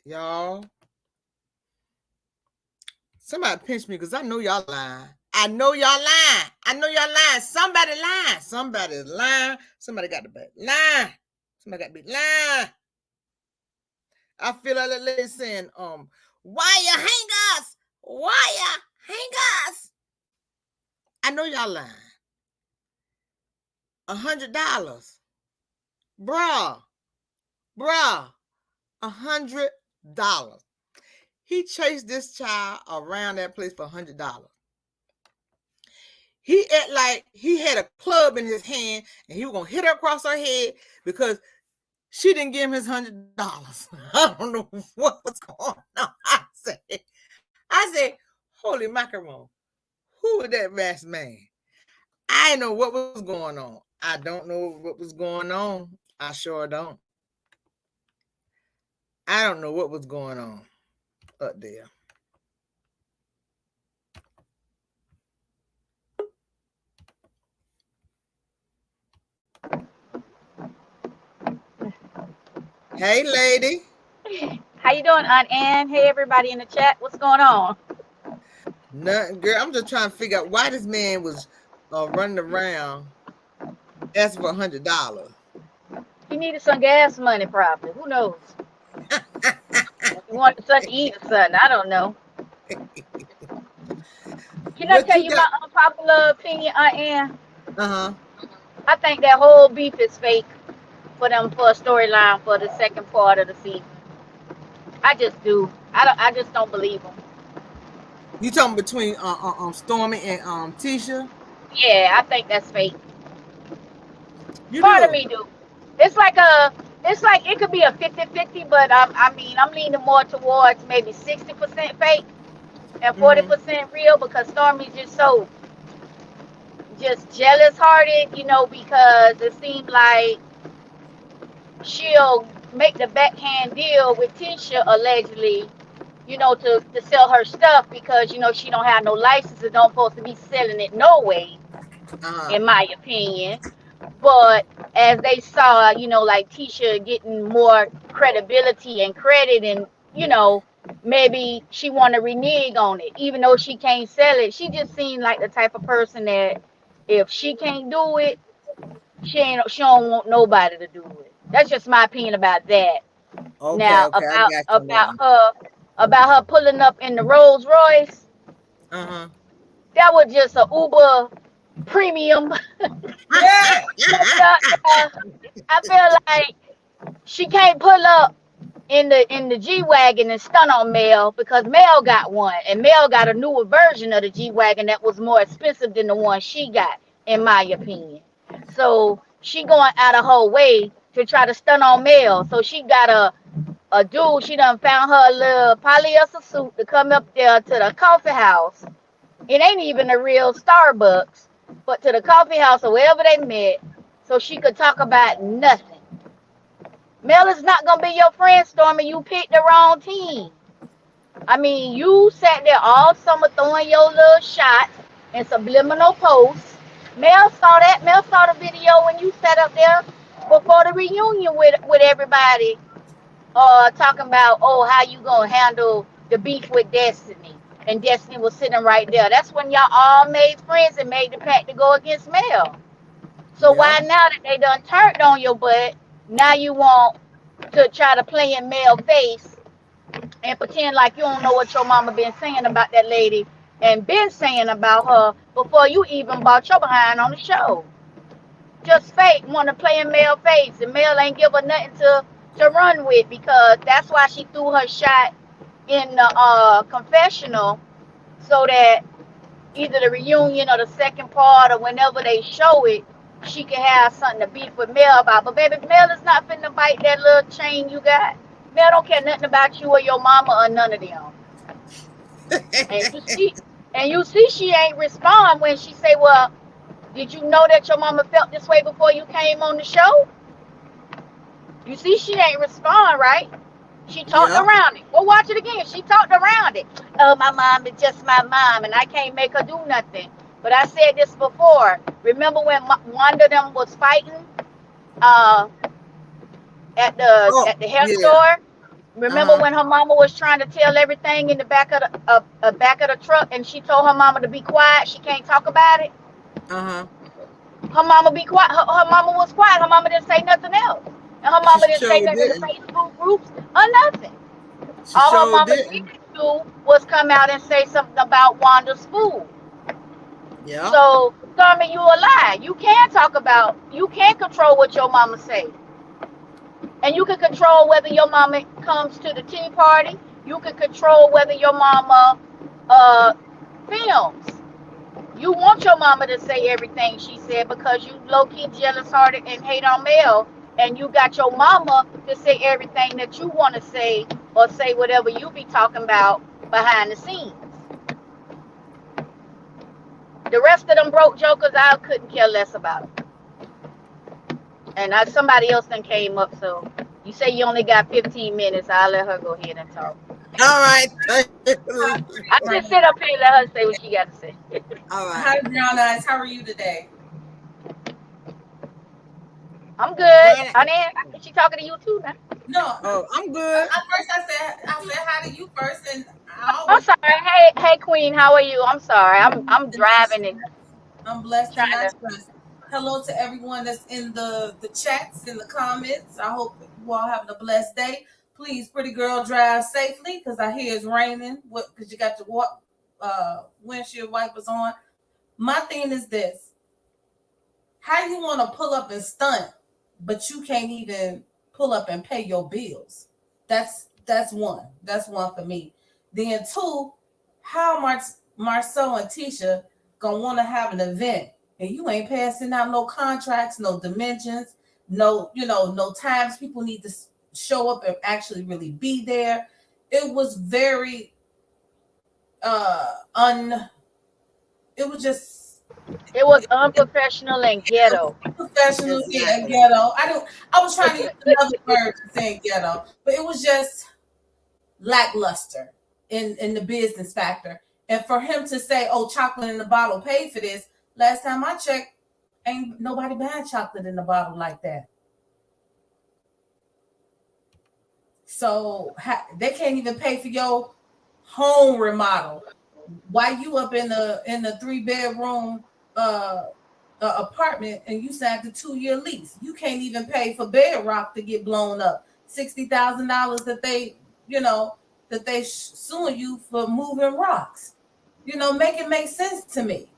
Y'all. Somebody pinch me because I know y'all lying. I know y'all lying. I know y'all lying. Somebody lying. Somebody's lying. Somebody got to be lying. Somebody got to be lying. I feel like that lady saying, why you hang us? Why you hang us? I know y'all lying. $100. Bruh. $100. He chased this child around that place for $100. He act like he had a club in his hand and he was gonna hit her across her head because she didn't give him his $100. I don't know what was going on. I said, holy macaron, who was that masked man? I didn't know what was going on. I don't know what was going on. I sure don't. I don't know what was going on up there. Hey, lady. How you doing, Aunt Ann? Hey, everybody in the chat. What's going on? Nothing, girl. I'm just trying to figure out why this man was running around asking for $100. He needed some gas money, probably. Who knows? He wanted something to eat or something. I don't know. Can I What tell you you got? my unpopular opinion, Aunt Ann? Uh-huh. I think that whole beef is fake for them for a storyline for the second part of the season. I just do. I just don't believe them. You talking between Stormy and Tisha? Yeah, I think that's fake. You Part of do. me do. It's like it could be a 50-50, but I mean, I'm leaning more towards maybe 60% fake and Mm-hmm. 40% real because Stormy's just jealous hearted, because it seemed like she'll make the backhand deal with Tisha allegedly, to sell her stuff because she don't have no license and don't supposed to be selling it no way, Uh-huh. in my opinion. But as they saw, like Tisha getting more credibility and credit, and maybe she want to renege on it, even though she can't sell it. She just seemed like the type of person that if she can't do it, she don't want nobody to do it. That's just my opinion about that. Okay, Now okay, I got you on that one. about her pulling up in the Rolls Royce, Uh-huh. that was just a Uber premium. I feel like she can't pull up in the G wagon and stun on Mel because Mel got one, and Mel got a newer version of the G wagon that was more expensive than the one she got, in my opinion. So she going out of her way to try to stun on Mel. So she got a dude. She done found her a little polyester suit to come up there to the coffee house. It ain't even a real Starbucks, but to the coffee house or wherever they met, so she could talk about nothing. Mel is not gonna be your friend, Stormy. You picked the wrong team. I mean, you sat there all summer throwing your little shots and subliminal posts. Mel saw that. Mel saw the video when you sat up there before the reunion with everybody, talking about, oh, how you gonna handle the beef with Destiny. And Destiny was sitting right there. That's when y'all all made friends and made the pact to go against Mel. So Yeah. why now that they done turned on your butt, now you want to try to play in male face and pretend like you don't know what your mama been saying about that lady and been saying about her before you even bought your behind on the show. Just fake, want to play in male face, and Mel ain't give her nothing to run with because that's why she threw her shot in the confessional, so that either the reunion or the second part or whenever they show it, she can have something to beef with Mel about. But baby, Mel is not finna bite that little chain you got. Mel don't care nothing about you or your mama or none of them. And you see, she ain't respond when she say, "Well, did you know that your mama felt this way before you came on the show?" You see, she ain't respond, right? She talked Yep. around it. Go watch it again. She talked around it. Oh, my mom is just my mom, and I can't make her do nothing. But I said this before. Remember when Wanda them was fighting uh, at the Oh, at the hair yeah. store? Remember when her mama was trying to tell everything in the back of the truck, and she told her mama to be quiet. She can't talk about it. Uh-huh. Her mama be quiet. Her mama was quiet. Her mama didn't say nothing else, and her She mama didn't say sure nothing in the didn't. Facebook groups or nothing. She All her sure mama did didn't. do was come out and say something about Wanda's food. Yeah. So, Stormy, you a lie. You can't control what your mama say. And you can control whether your mama comes to the tea party. You can control whether your mama uh, films. You want your mama to say everything she said because you low key jealous hearted and hate on Mel, and you got your mama to say everything that you want to say or say whatever you be talking about behind the scenes. The rest of them broke jokers, I couldn't care less about them. And somebody else then came up, so you say you only got 15 minutes. I'll let her go ahead and talk. All right. I just sit up here and let her say what she got to say. All right. Hi, Brown Eyes. How are you today? I'm good. Brian, Honey, she talking to you too now. No, oh, I'm good. at first I said hi to you first, and I I'm always sorry. Hey, Queen, how are you? I'm sorry. I'm driving and I'm blessed and trying not to. stressed. Hello to everyone that's in the chats, in the comments. I hope you all having a blessed day. Please, pretty girl, drive safely because I hear it's raining. What? Because you got your windshield wipers on. My thing is this: how you want to pull up and stunt, but you can't even pull up and pay your bills? That's one. That's one for me. Then two, how Marcel and Tisha gonna want to have an event and you ain't passing out no contracts, no dimensions, no times people need to show up and actually really be there. It was very un. It was just It was unprofessional and ghetto. professional, yeah, Exactly. ghetto. I was trying to use another word to say ghetto, but it was just lackluster in the business factor. And for him to say, "Oh, chocolate in the bottle paid for this," last time I checked, ain't nobody buying chocolate in the bottle like that. So they can't even pay for your home remodel. Why you up in the 3-bedroom uh, apartment and you signed a 2-year lease? You can't even pay for bedrock to get blown up. $60,000 that they suing you for moving rocks. Make it make sense to me.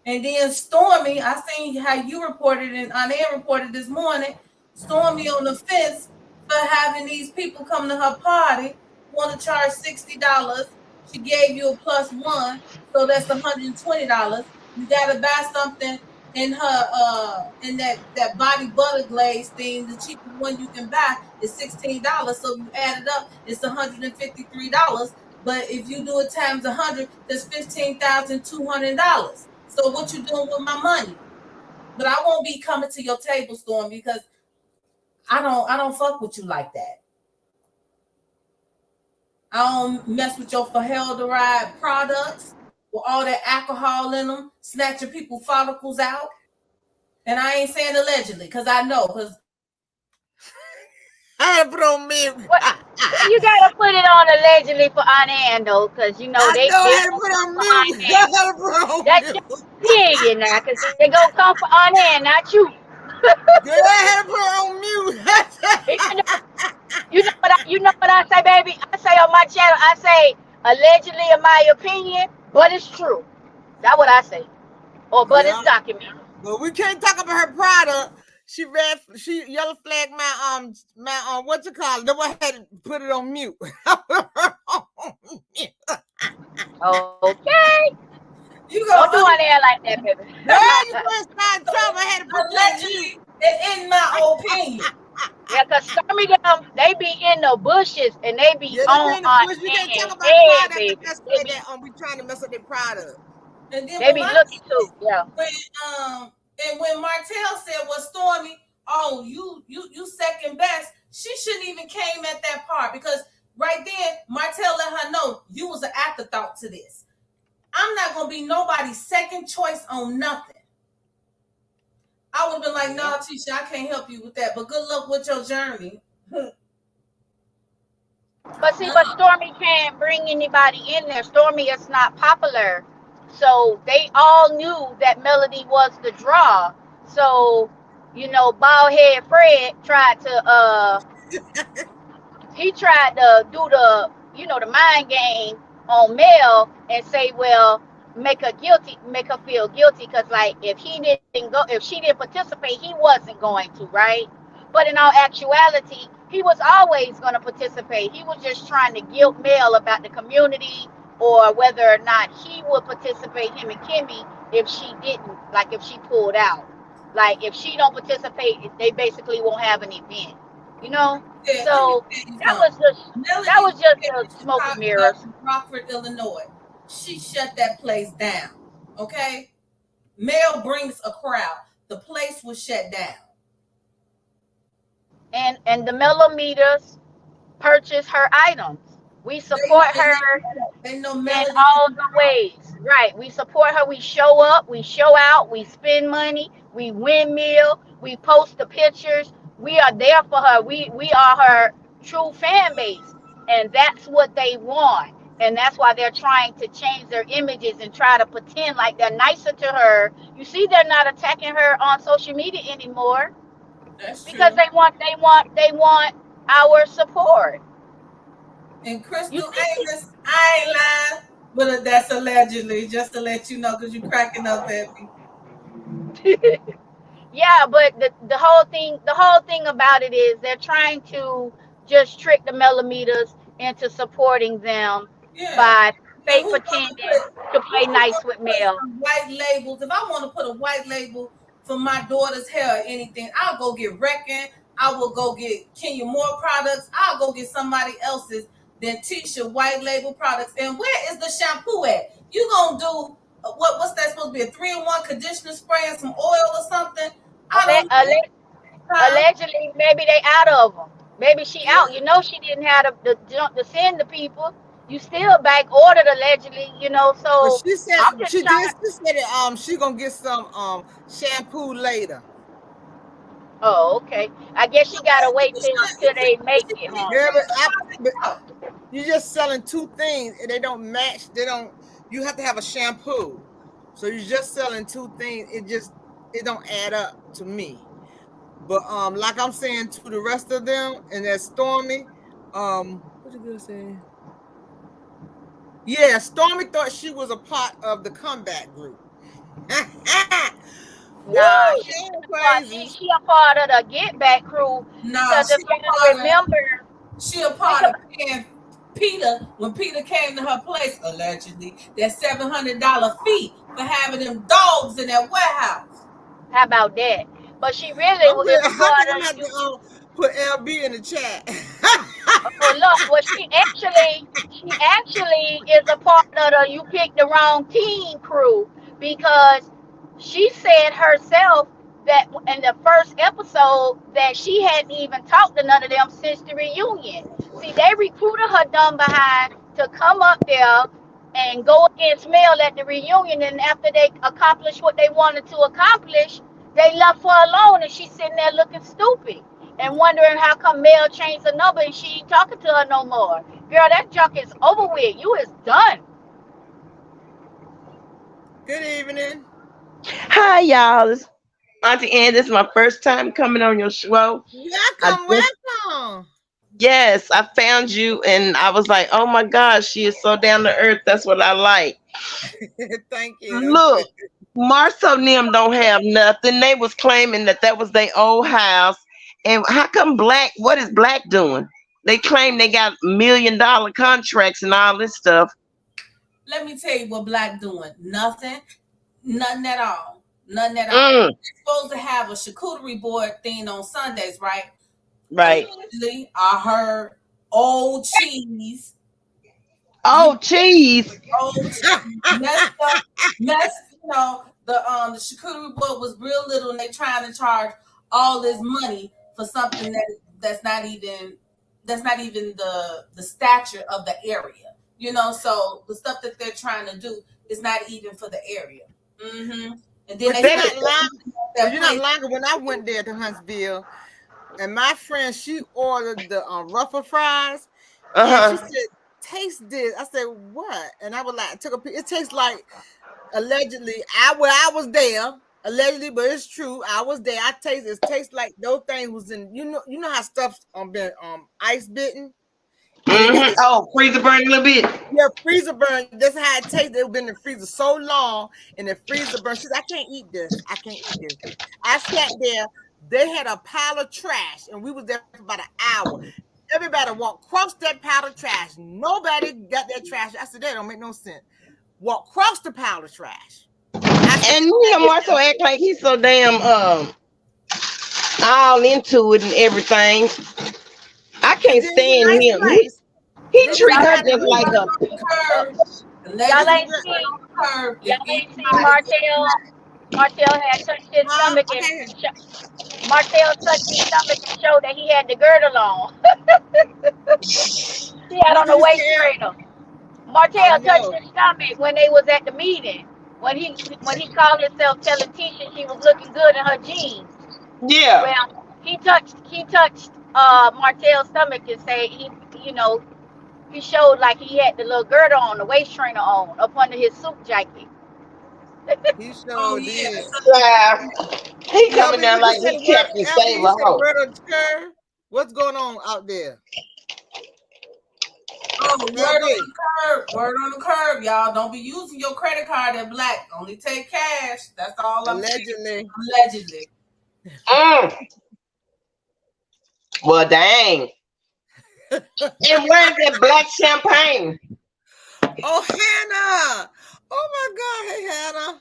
And then Stormy, I seen how you reported and on air reported this morning. Stormy on the fence for having these people come to her party, want to charge $60. She gave you a +1, so that's $120. You gotta buy something in her in that body butter glaze thing. The cheapest one you can buy is $16. So you add it up, it's $153. But if you do it times 100, that's $15,200. So what you doing with my money? But I won't be coming to your table, Storm, because I don't fuck with you like that. I don't mess with your formaldehyde products with all that alcohol in them, snatching people follicles out. And I ain't saying allegedly, because I know, because I had to put on mute. What? Well, you gotta put it on allegedly for Aunt Ann though, cause I they know I they had to gonna put come on for Aunt mute. I Ann. had to put on That's mute. your opinion now, cause they gonna come for Aunt Ann, not you. Girl, I had to put on Even mute. though, you know what I say, baby. I say on my channel, I say allegedly in my opinion, but it's true. That's what I say, or but it's Yeah, documented. but we can't talk about her product. She yellow flag my what you call it? The one had to put it on mute. Okay, you don't do go Aunt Ann like that, baby. Girl, you first start trouble. I had to put you on mute. allegedly, in my opinion. Yeah, cause Stormy them, they be in the bushes and they be Yeah, they be on in the Aunt bush. You can't Ann talk about head, product because baby. that's They like be that. We trying to mess up their product. And then they when be my looking too. Yeah. when when Martell said, "Well, Stormy, oh, you second best," she shouldn't even came at that part, because right then Martell let her know you was an afterthought to this. I'm not gonna be nobody's second choice on nothing. I would have been like, Yeah. "No, Tisha, I can't help you with that, but good luck with your journey." But see, but Stormy can't bring anybody in there. Stormy is not popular. So they all knew that Melody was the draw. So, bald head Fred tried to do the mind game on Mel and say, well, make her feel guilty, because like if she didn't participate, he wasn't going to, right? But in all actuality, he was always going to participate. He was just trying to guilt Mel about the community, or whether or not he would participate, him and Kimmy, if she didn't, like if she pulled out. Like if she don't participate, they basically won't have an event, you know? Yeah, let me So tell you that something. was just that Melody was just the Davis smoke and popped up mirrors. in Rockford, Illinois. She shut that place down. Okay? Mel brings a crowd. The place was shut down. And the millimeters purchase her items. We They know, support and her they know in Melody is all the ways. Right. We support her. We show up, we show out, we spend money, we windmill, we post the pictures. We are there for her. We are her true fan base. And that's what they want. And that's why they're trying to change their images and try to pretend like they're nicer to her. You see, they're not attacking her on social media anymore that's because true. they want our support. And You Crystal see? Amos, I ain't lying, but that's allegedly, just to let you know, because you cracking up at me. Yeah, but the whole thing about it is they're trying to just trick the millimeters into supporting them Yeah. by And fake pretending to play who nice gonna with put Mel. some white labels? If I want to put a white label for my daughter's hair or anything, I'll go get Reckon. I will go get Kenya Moore products. I'll go get somebody else's than Tisha white label products. And where is the shampoo at? You gonna do what's that supposed to be, a 3-in-1 conditioner spray and some oil or something? I Alle- don't know. alle- Huh? Allegedly, maybe they out of them. Maybe she Yeah. out. She didn't have the junk to send the people. You still back ordered allegedly. But So she said I'm just she did. trying. She said that she gonna get some shampoo later. Oh, okay. I guess she gotta wait till they make it, huh? Yeah, but you're just selling two things and they don't match. They don't. You have to have a shampoo, so you're just selling two things. It don't add up to me. But like I'm saying to the rest of them, and that Stormy, what you gonna say? Yeah, Stormy thought she was a part of the comeback group. Woo, Nah, she yeah, ain't a part. crazy. She a part of the Get Back crew, Nah, because she if a y'all part of remember, she a part because of paying Peter when Peter came to her place, allegedly, that $700 fee for having them dogs in that warehouse. how about that? But she really is a I part think I'm of gonna have you. to put LB in the chat. Oh look, well she actually is a part of the You Picked the Wrong Team crew, because she said herself that in the first episode that she hadn't even talked to none of them since the reunion. See, they recruited her dumb behind to come up there and go against Mel at the reunion, and after they accomplished what they wanted to accomplish, they left her alone, and she's sitting there looking stupid and wondering how come Mel changed the number and she ain't talking to her no more. Girl, that junk is over with. You is done. Good evening. Hi, y'all. This Auntie Ann. This is my first time coming on your show. I Welcome, just, welcome. yes, I found you, and I was like, oh my gosh, she is so down to earth. That's what I like. Thank you. Look, Marcel and them don't have nothing. They was claiming that was their old house, and how come Black? What is Black doing? They claim they got $1 million contracts and all this stuff. Let me tell you what Black doing. Nothing. Nothing at all. Nothing at all. Mm, They're supposed to have a charcuterie board thing on Sundays, right? right. Allegedly, I heard old cheese. Oh, cheese. Old cheese messed up, the charcuterie board was real little, and they trying to charge all this money for something that's not even the stature of the area. So the stuff that they're trying to do is not even for the area. And then But they You're they still not lying. that You're not place. lying. When I went there to Huntsville, and my friend, she ordered the ruffle fries, and she Uh-huh. said, "Taste this." I said, "What?" And I was like, took a pic. It tastes like allegedly. I was there allegedly, but it's true. I was there. I taste it. Tastes like those things was in. You know how stuff's been ice bitten, and it got Mm-hmm. the Oh, freezer burn a little bit. yeah freezer burn. That's how it tastes. It's been in the freezer so long, and the freezer burn. She said, "I can't eat this. I can't eat this." I sat there. They had a pile of trash, and we was there for about an hour. Everybody walked across that pile of trash. Nobody got that trash. I said, that don't make no sense. Walk across the pile of trash. I said, And you know, Marcel act like he's so damn all into it and everything. I and can't then it's a stand nice him. He place. he They treat put Y'all her everybody ain't just food like seen, up. a Curve. y'all Allegedly ain't put seen, on the curve. If y'all ain't seen anybody Martell had touched his Huh? stomach I and can't. Martell touched his stomach and showed that he had the girdle on. He had What on did a you waist say? trainer. I Martell touched know. his stomach when they was at the meeting. When he called himself telling Tisha she was looking good in her jeans. yeah. Well, he touched Martell's stomach and said he showed like he had the little girdle on, the waist trainer on, up under his suit jacket. He oh sure yeah, did. Yeah. He coming LB, down would you like say he the word? Captain LB, you Sailor say the Hawk. word of the curve? What's going on out there? oh, word on LB, the curb. Word on the curb, y'all. Don't be using your credit card at Black. Only take cash. That's all I'm saying. allegedly. Allegedly. Mm. Well, dang. And where's that black champagne? Oh, Hannah. Oh, my God. Hey, Hannah.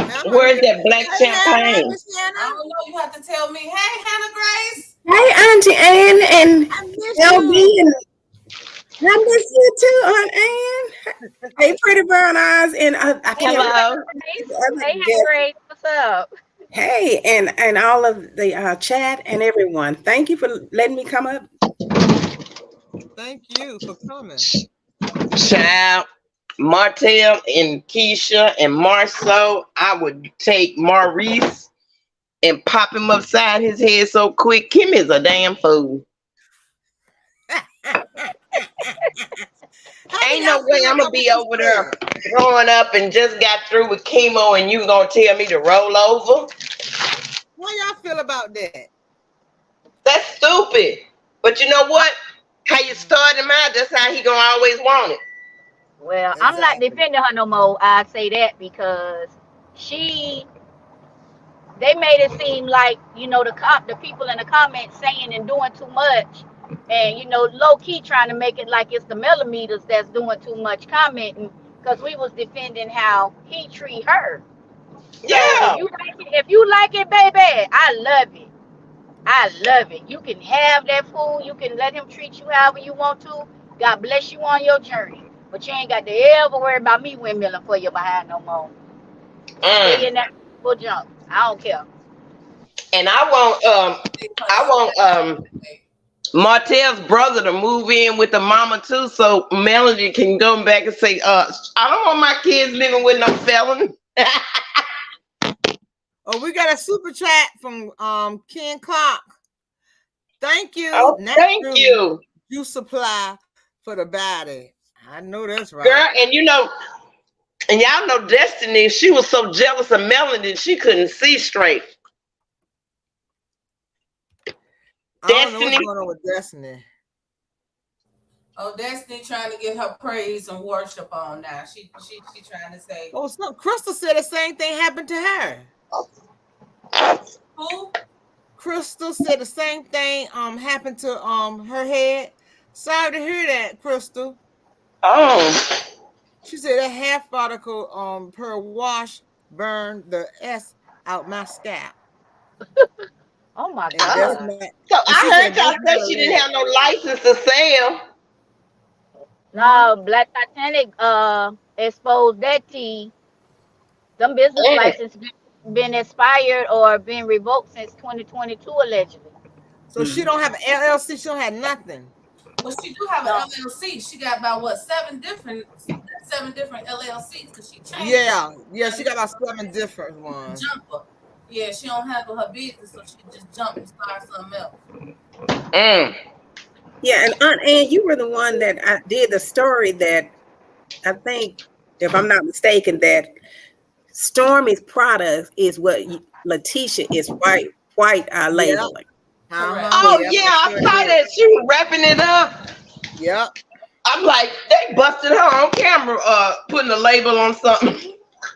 Hannah Where's here. that black Hey, Hannah. champagne? Miss I Hannah. don't know. You have to tell me. Hey, Hannah Grace. Hey, Auntie Ann and I miss you. LB, and I miss you too, Aunt Ann. Hey, pretty brown eyes, and I Hey, can't remember Hello. Grace. the other Hey, guest. Grace. What's up? Hey, and all of the chat and everyone. Thank you for letting me come up. Thank you for coming. Child, Martell and Keisha and Marceau, I would take Maurice and pop him upside his head so quick. Kim is a damn fool. How do Ain't no y'all way feel I'm gonna about be what you over there said? growing up and just got through with chemo and you gonna tell me to roll over? How y'all feel about that? That's stupid. But you know what? How you Mhm. start him out, that's how he gonna always want it. Well, I'm not Exactly. defending her no more. I say that because she they made it seem like the people in the comments saying and doing too much, and low key trying to make it like it's the millimeters that's doing too much commenting because we was defending how he treat her. So if Yeah. you like it, baby, I love it. I love it. You can have that fool. You can let him treat you however you want to. God bless you on your journey. But you ain't got to ever worry about me windmilling for you behind no more. Stay Mm. in that bull jump. I don't care. And They I punch want Martell's brother to move in with the mama too, so Melody can go back and say, I don't want my kids living with no felon. Oh, we got a super chat from Ken Clark. Thank you, Oh, thank natural you. juice supply for the body. I know that's right. Girl, and y'all know Destiny, she was so jealous of Melody she couldn't see straight. I don't know what's Destiny, going on with Destiny. Oh, Destiny trying to get her praise and worship on now. She trying to say Oh, so Crystal said the same thing happened to her. who? Crystal said the same thing happened to her head. Sorry to hear that, Crystal. oh, She said that hair follicle per wash burned the S out my scalp. Oh my And that's oh. God. not So and she I said heard that's y'all not say a she didn't leg. have no license to sell. Huh? No, Black Titanic exposed that tea. Them business Mm. license been expired or been revoked since 2022 allegedly. So she don't have an LLC, she don't have nothing. Well, she do have an No. LLC. She got about what seven different LLCs because she changed it. Yeah, yeah, Now she that got about seven different she ones. jumper. Yeah, she don't handle her business, so she just jump and start something else. Mm. Yeah, and Aunt Ann, you were the one that I did the story that I think, if I'm not mistaken, that Stormy's product is what Letitia is white Yep. labeling. Correct. Oh Yep. yeah, I I sure saw did. that she was wrapping it up. Yep. I'm like, they busted her on camera, putting a label on something.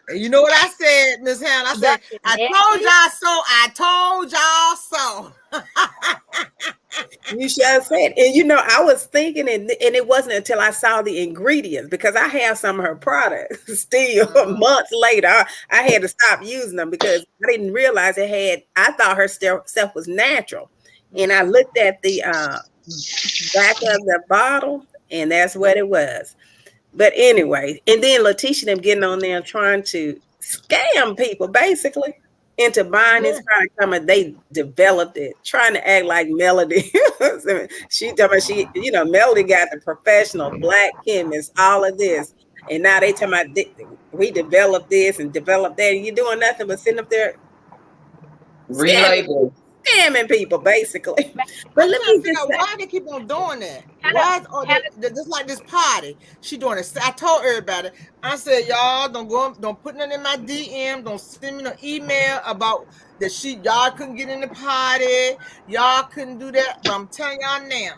And you know what I said, Miss Hannah? I You said, got this I told nasty. y'all so. I told y'all so. You should said, and I was thinking, and it wasn't until I saw the ingredients because I have some of her products still months later. I had to stop using them because I didn't realize it had. I thought her stuff was natural, and I looked at the back of the bottle, and that's what it was. But anyway, and then Letitia them getting on there trying to scam people basically into buying Yeah. this product. They developed it, trying to act like Melody. She talking about Melody got the professional black chemist, all of this. And now they talking about we developed this and developed that. And you're doing nothing but sitting up there scamming Relabel. scamming people, basically. But I'm let trying to me figure just out say, why they keep on doing that. Hannah, Why is all Hannah, they just like this party? She doing it. I told everybody. I said, y'all don't put nothing in my DM. Don't send me no email about that y'all couldn't get in the party. Y'all couldn't do that. But I'm telling y'all now,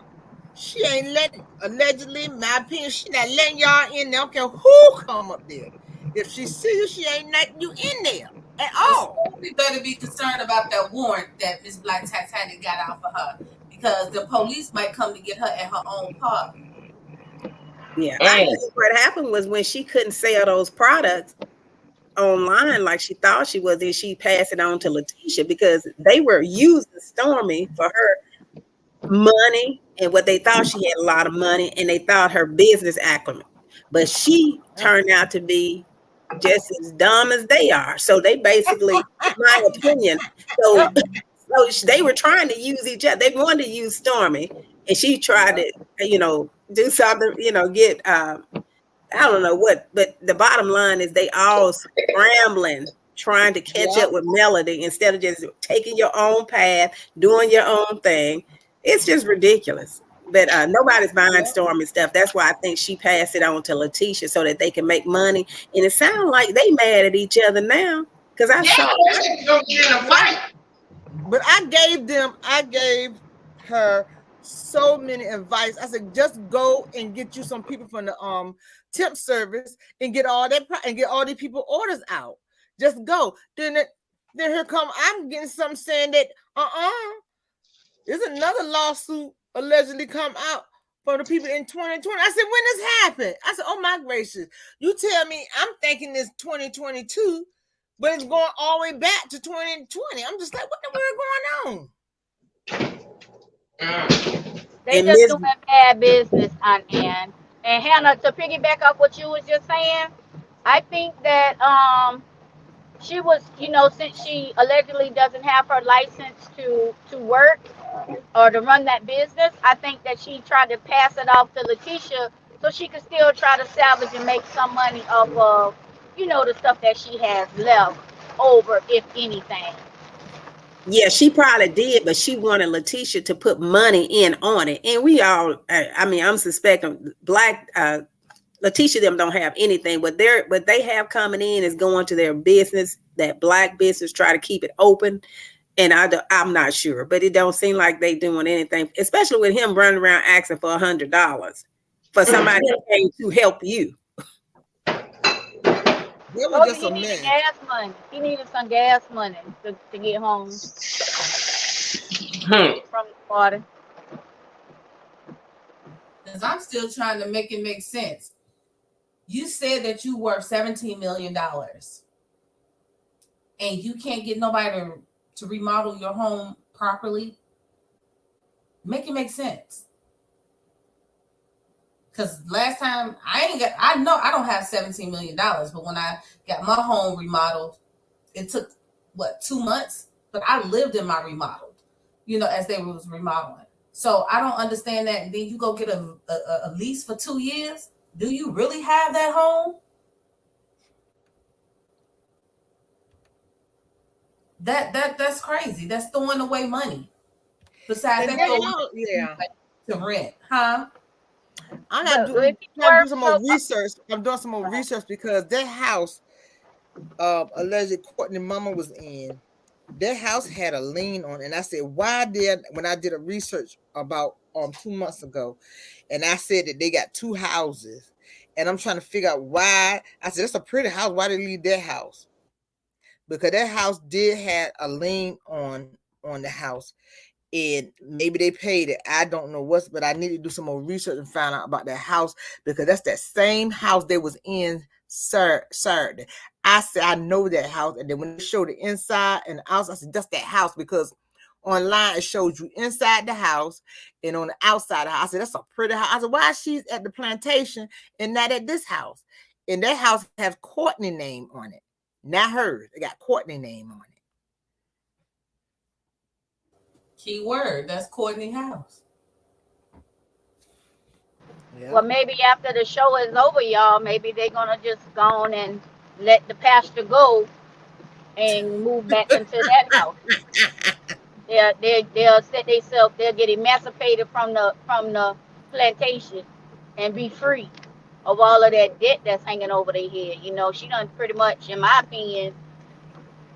she ain't letting allegedly, my opinion, she not letting y'all in there. I don't care who come up there. If she see you, she ain't letting you in there at So all. we better be concerned about that warrant that Miss Black Titanic got out for her because the police might come to get her at her own party. yeah, I Mm. think what happened was when she couldn't sell those products online like she thought she was, and she passed it on to Letitia because they were using Stormy for her money and what they thought she had a lot of money and they thought her business acumen. But she turned out to be just as dumb as they are. So they basically, in my opinion, so Yep. they were trying to use each other. They wanted to use Stormy, and she tried Yep. to, do something, get I don't know what, but the bottom line is they all scrambling, trying to catch Yep. up with Melody instead of just taking your own path, doing your own thing. It's just ridiculous. But nobody's buying Yep. Stormy stuff. That's why I think she passed it on to Letitia so that they can make money. And it sounds like they mad at each other now because I Yeah, saw. they gonna get in a But fight. I gave her so many advice. I said, just go and get you some people from the temp service and get all and get all these people orders out. Just go. Then here come I'm getting something saying that there's another lawsuit allegedly come out from the people in 2020. I said, when this happened? I said, oh my gracious. You tell me I'm thinking it's 2022, but it's going all the way back to 2020. I'm just like, what the world going on? they And just Miss doing bad business on Ann. And Hannah, to piggyback off what you was just saying, I think that she was, since she allegedly doesn't have her license to work or to run that business, I think that she tried to pass it off to Letitia so she could still try to salvage and make some money off of, the stuff that she has left over, if anything. Yeah, she probably did, but she wanted Letitia to put money in on it. And we all, I mean, I'm suspecting Black Letitia them don't have anything, but what they have coming in is going to their business, that Black business, try to keep it open. And I'm not sure, but it don't seem like they doing anything, especially with him running around asking for $100 for somebody to help you. It was Told you just he a needed mess. gas money. He needed some gas money to get home Hmm. from the party. Because I'm still trying to make it make sense. You said that you worth $17 million and you can't get nobody to remodel your home properly. Make it make sense. Because last time I know I don't have $17 million, but when I got my home remodeled, it took 2 months, but I lived in my remodeled, as they was remodeling. So I don't understand that. And then you go get a lease for 2 years. Do you really have that home? That's crazy. That's throwing away money. Besides And that, then throw y'all, yeah. to rent, huh? I gotta But do. if I'm you trying to do work some so more research. I'm doing some more research because that house, alleged Courtney Mama was in, that house had a lien on it. And I said, why did when I did a research about 2 months ago, and I said that they got two houses, and I'm trying to figure out why. I said it's a pretty house. Why did they leave that house? Because that house did have a lien on the house, and maybe they paid it. I don't know what's, but I need to do some more research and find out about that house because that's that same house they was in Saturday. I said I know that house, and then when they showed the inside and the outside, I said that's that house because online it shows you inside the house and on the outside of the house. I said that's a pretty house. I said why she's at the plantation and not at this house? And that house has Courtney name on it, not hers. It got Courtney name on it. Key word. That's Courtney House. Yeah. well, maybe after the show is over, y'all, maybe they're gonna just go on and let the pastor go and move back into that house. They'll set themselves. They'll get emancipated from the plantation and be free of all of that debt that's hanging over their head. You know, she done pretty much, in my opinion,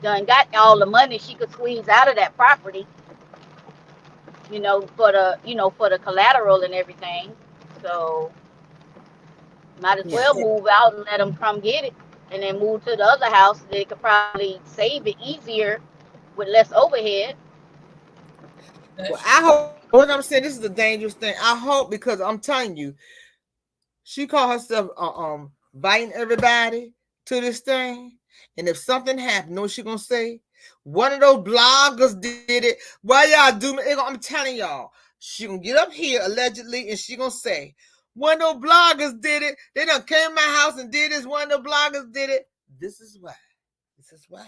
done got all the money she could squeeze out of that property. For the collateral and everything. So might as Yeah. well move out and let them come get it, and then move to the other house. They could probably save it easier with less overhead. Well, That's I true. hope what I'm saying. This is a dangerous thing. I hope because I'm telling you, she called herself inviting everybody to this thing, and if something happened, know what she gonna say? One of those bloggers did it. Why y'all do me? I'm telling y'all, she gonna get up here allegedly, and she gonna say, one of those bloggers did it. They done came to my house and did this. One of the bloggers did it. This is why. This is why. I'm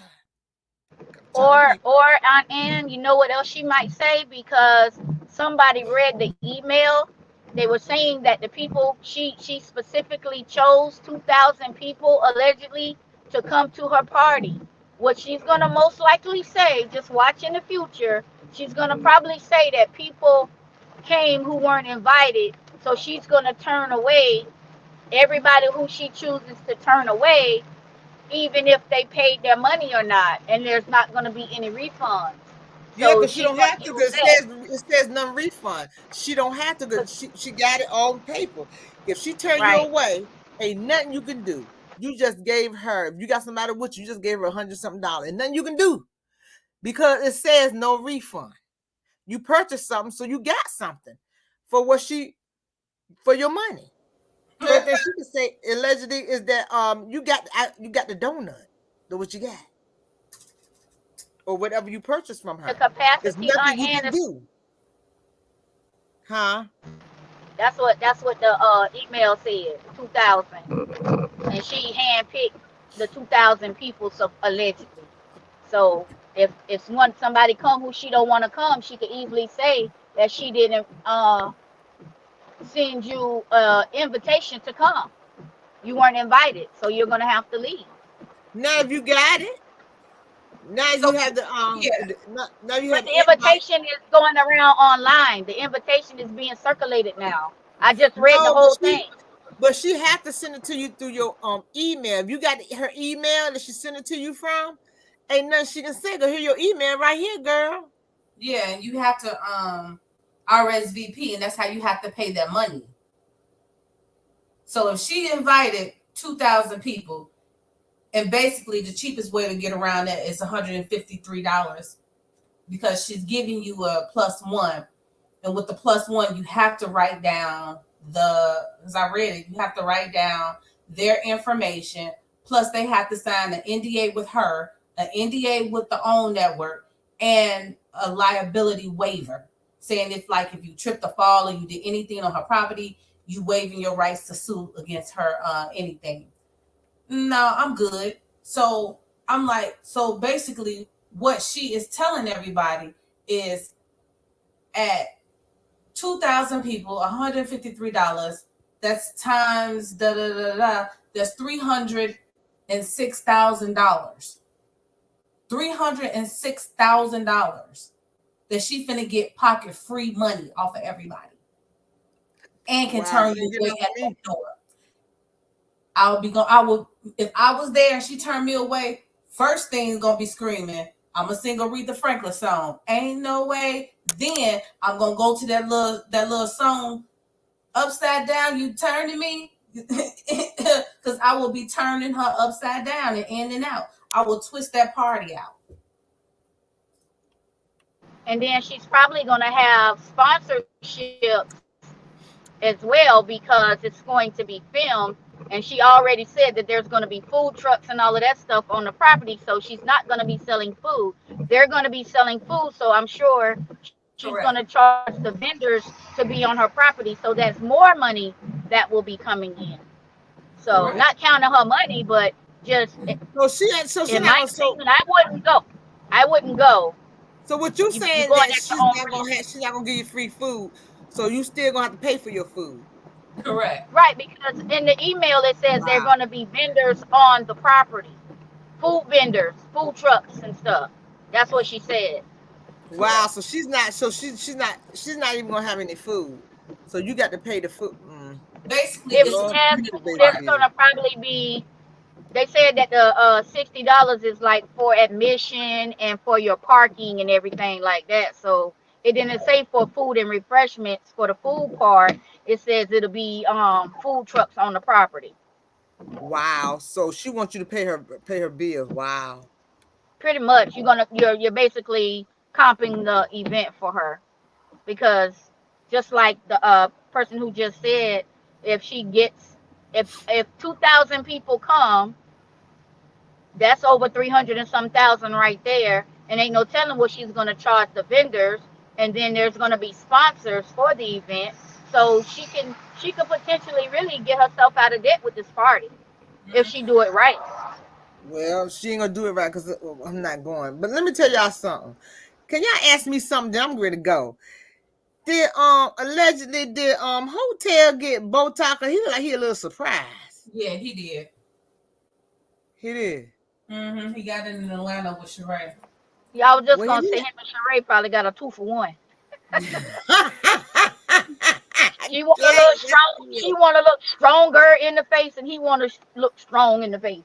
telling people. Or and you know what else she might say, because somebody read the email. They were saying that the people she specifically chose 2,000 people allegedly to come to her party. What she's gonna most likely say, just watch in the future, she's gonna probably say that people came who weren't invited, so she's gonna turn away everybody who she chooses to turn away, even if they paid their money or not, and there's not going to be any refunds. Yeah, So because she she's don't going have to to. use Because it says none refund. She don't have to. that. Because she got it on paper. If she turn you Right. away, ain't nothing you can do. You just gave her. If you got somebody with you, you just gave her $100-something, and nothing you can do because it says no refund. You purchased something, so you got something for for your money. The only thing she can say allegedly is that you got the donut, what you got, or whatever you purchased from The her. There's capacity on nothing you hand can is, do, huh? that's what the email said. 2,000, and she handpicked the 2,000 people, so allegedly. So if somebody come who she don't want to come, she could easily say that she didn't send you invitation to come. You weren't invited, so you're gonna have to leave. Now if you got it, now So you have the yeah, now you But have the the invite. invitation is going around online. The invitation is being circulated now. I just read the No, whole thing. but she have to send it to you through your email. If you got her email that she sent it to you from, ain't nothing she can say. Go hear your email right here, girl. yeah, and you have to RSVP, and that's how you have to pay their money. So if she invited 2,000 people, and basically the cheapest way to get around that is $153 because she's giving you a plus one, and with the plus one, you have to write down as I read it, you have to write down their information. Plus, they have to sign an NDA with her, an NDA with the OWN network, and a liability waiver saying if you tripped or fall or you did anything on her property, you waiving your rights to sue against her anything. No, I'm good. So I'm like, so basically, what she is telling everybody is at 2,000 people, $153. That's times da da da da. That's $306,000. $306,000 that she finna get pocket free money off of everybody. and can Wow, turn she you ain't getting away up at for that me. door. I would, if I was there and she turned me away, first thing gonna be screaming, I'm gonna sing Aretha Franklin song. Ain't no way. Then I'm gonna go to that little song, Upside Down, You Turning Me. Because I will be turning her upside down and in and out. I will twist that party out. And then she's probably going to have sponsorships as well because it's going to be filmed. And she already said that there's going to be food trucks and all of that stuff on the property. So she's not going to be selling food. They're going to be selling food. So I'm sure she's going to Correct. charge the vendors to be on her property. So that's more money that will be coming in. So not Correct. counting her money, but just So she ain't. So she in not my gonna. So opinion, I wouldn't go. I wouldn't go. so what you You saying going that at your she's own not gonna risk. have. She's not gonna give you free food. So you still gonna have to pay for your food. Correct. Right, because in the email it says they're Wow. going to be vendors on the property, food vendors, food trucks and stuff. That's what she said. Wow. Correct. So she's not. So she's not even gonna have any food. So you got to pay the food. Basically, If it's she a Lord, has keep the food, baby it's party. going busy. to probably be. They said that the $60 is like for admission and for your parking and everything like that. So it didn't say for food and refreshments for the food part. It says it'll be food trucks on the property. Wow. So she wants you to pay her bills. Wow. Pretty much, you're basically comping the event for her because just like the person who just said, if she gets if 2,000 people come, that's over 300 and some thousand right there, and ain't no telling what she's going to charge the vendors. And then there's going to be sponsors for the event, so she could potentially really get herself out of debt with this party if she do it right. Well, she ain't gonna do it right because I'm not going. But let me tell y'all something. Can y'all ask me something? Then I'm ready to go. Did allegedly did hotel get Botox? He look like he a little surprised. Yeah, he did. He did. He got it in Atlanta with Sheree. Y'all was just Well, gonna he. say him and Sheree probably got a 2 for 1. She want to Dang, look that's strong. She good. want to look stronger in the face, and he want to look strong in the face.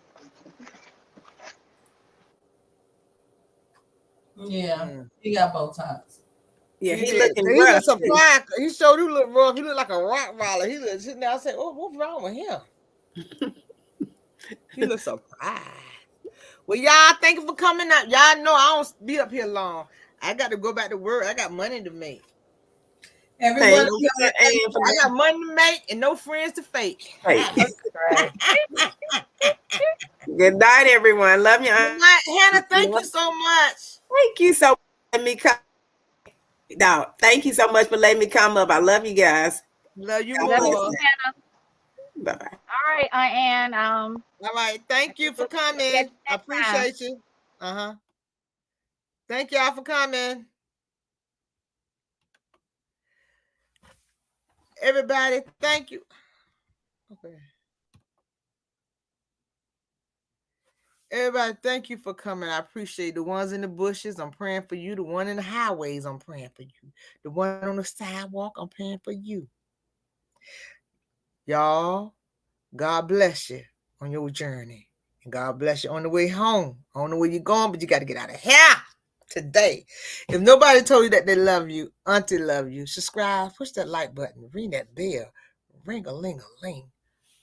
Yeah, Mm. he got Botox. Yeah, He he did. looking He rough looked too. surprised. He showed you look rough. He looked like a rock roller. He looked sitting there. I said, "Oh, what's wrong with him?" He looked surprised. Well, y'all, thank you for coming out. Y'all know I don't be up here long. I got to go back to work. I got money to make. Everyone, Thank No, you, Ann, for I got money to make and no friends to fake. that. Right. Good night, everyone. Love you. Good night, Hannah. Thank you so much. Thank you so much for letting me come. No, thank you so much for letting me come up. I love you guys. Love you Have a Love you blessed too, more. day. Hannah. Bye bye. All right, Ann. All right. Thank you for We'll catch coming. you I next time. appreciate you. Uh-huh. Thank y'all for coming. Everybody, thank you. Okay. Everybody, thank you for coming. I appreciate the ones in the bushes. I'm praying for you. The one in the highways, I'm praying for you. The one on the sidewalk, I'm praying for you. Y'all, God bless you on your journey. And God bless you on the way home. I don't know where you're going, but you got to get out of here today. If nobody told you that they love you, Auntie love you, subscribe, push that like button, ring that bell, ring-a-ling-a-ling.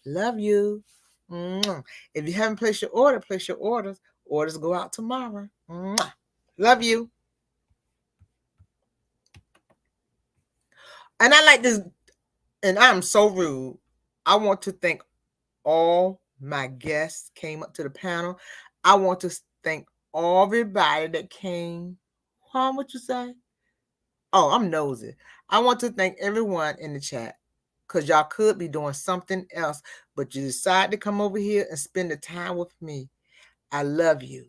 Love you. Mwah. If you haven't placed your order, place your orders. Orders go out tomorrow. Mwah. Love you. And I like this, and I'm so rude. I want to thank all my guests came up to the panel. I want to thank everybody that came. Huh? What you say? Oh, I'm nosy. I want to thank everyone in the chat because y'all could be doing something else, but you decided to come over here and spend the time with me. I love you.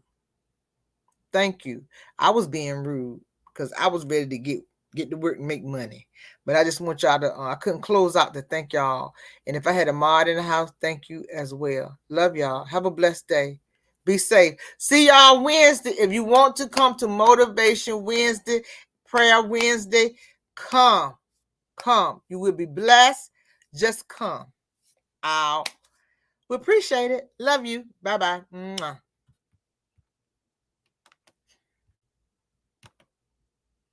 Thank you. I was being rude because I was ready to get to work and make money. But I just want y'all to, I couldn't close out to thank y'all. And if I had a mod in the house, thank you as well. Love y'all. Have a blessed day. Be safe. See y'all Wednesday. If you want to come to Motivation Wednesday, Prayer Wednesday, come. Come. You will be blessed. just come out. We appreciate it. Love you. Bye-bye. Mwah.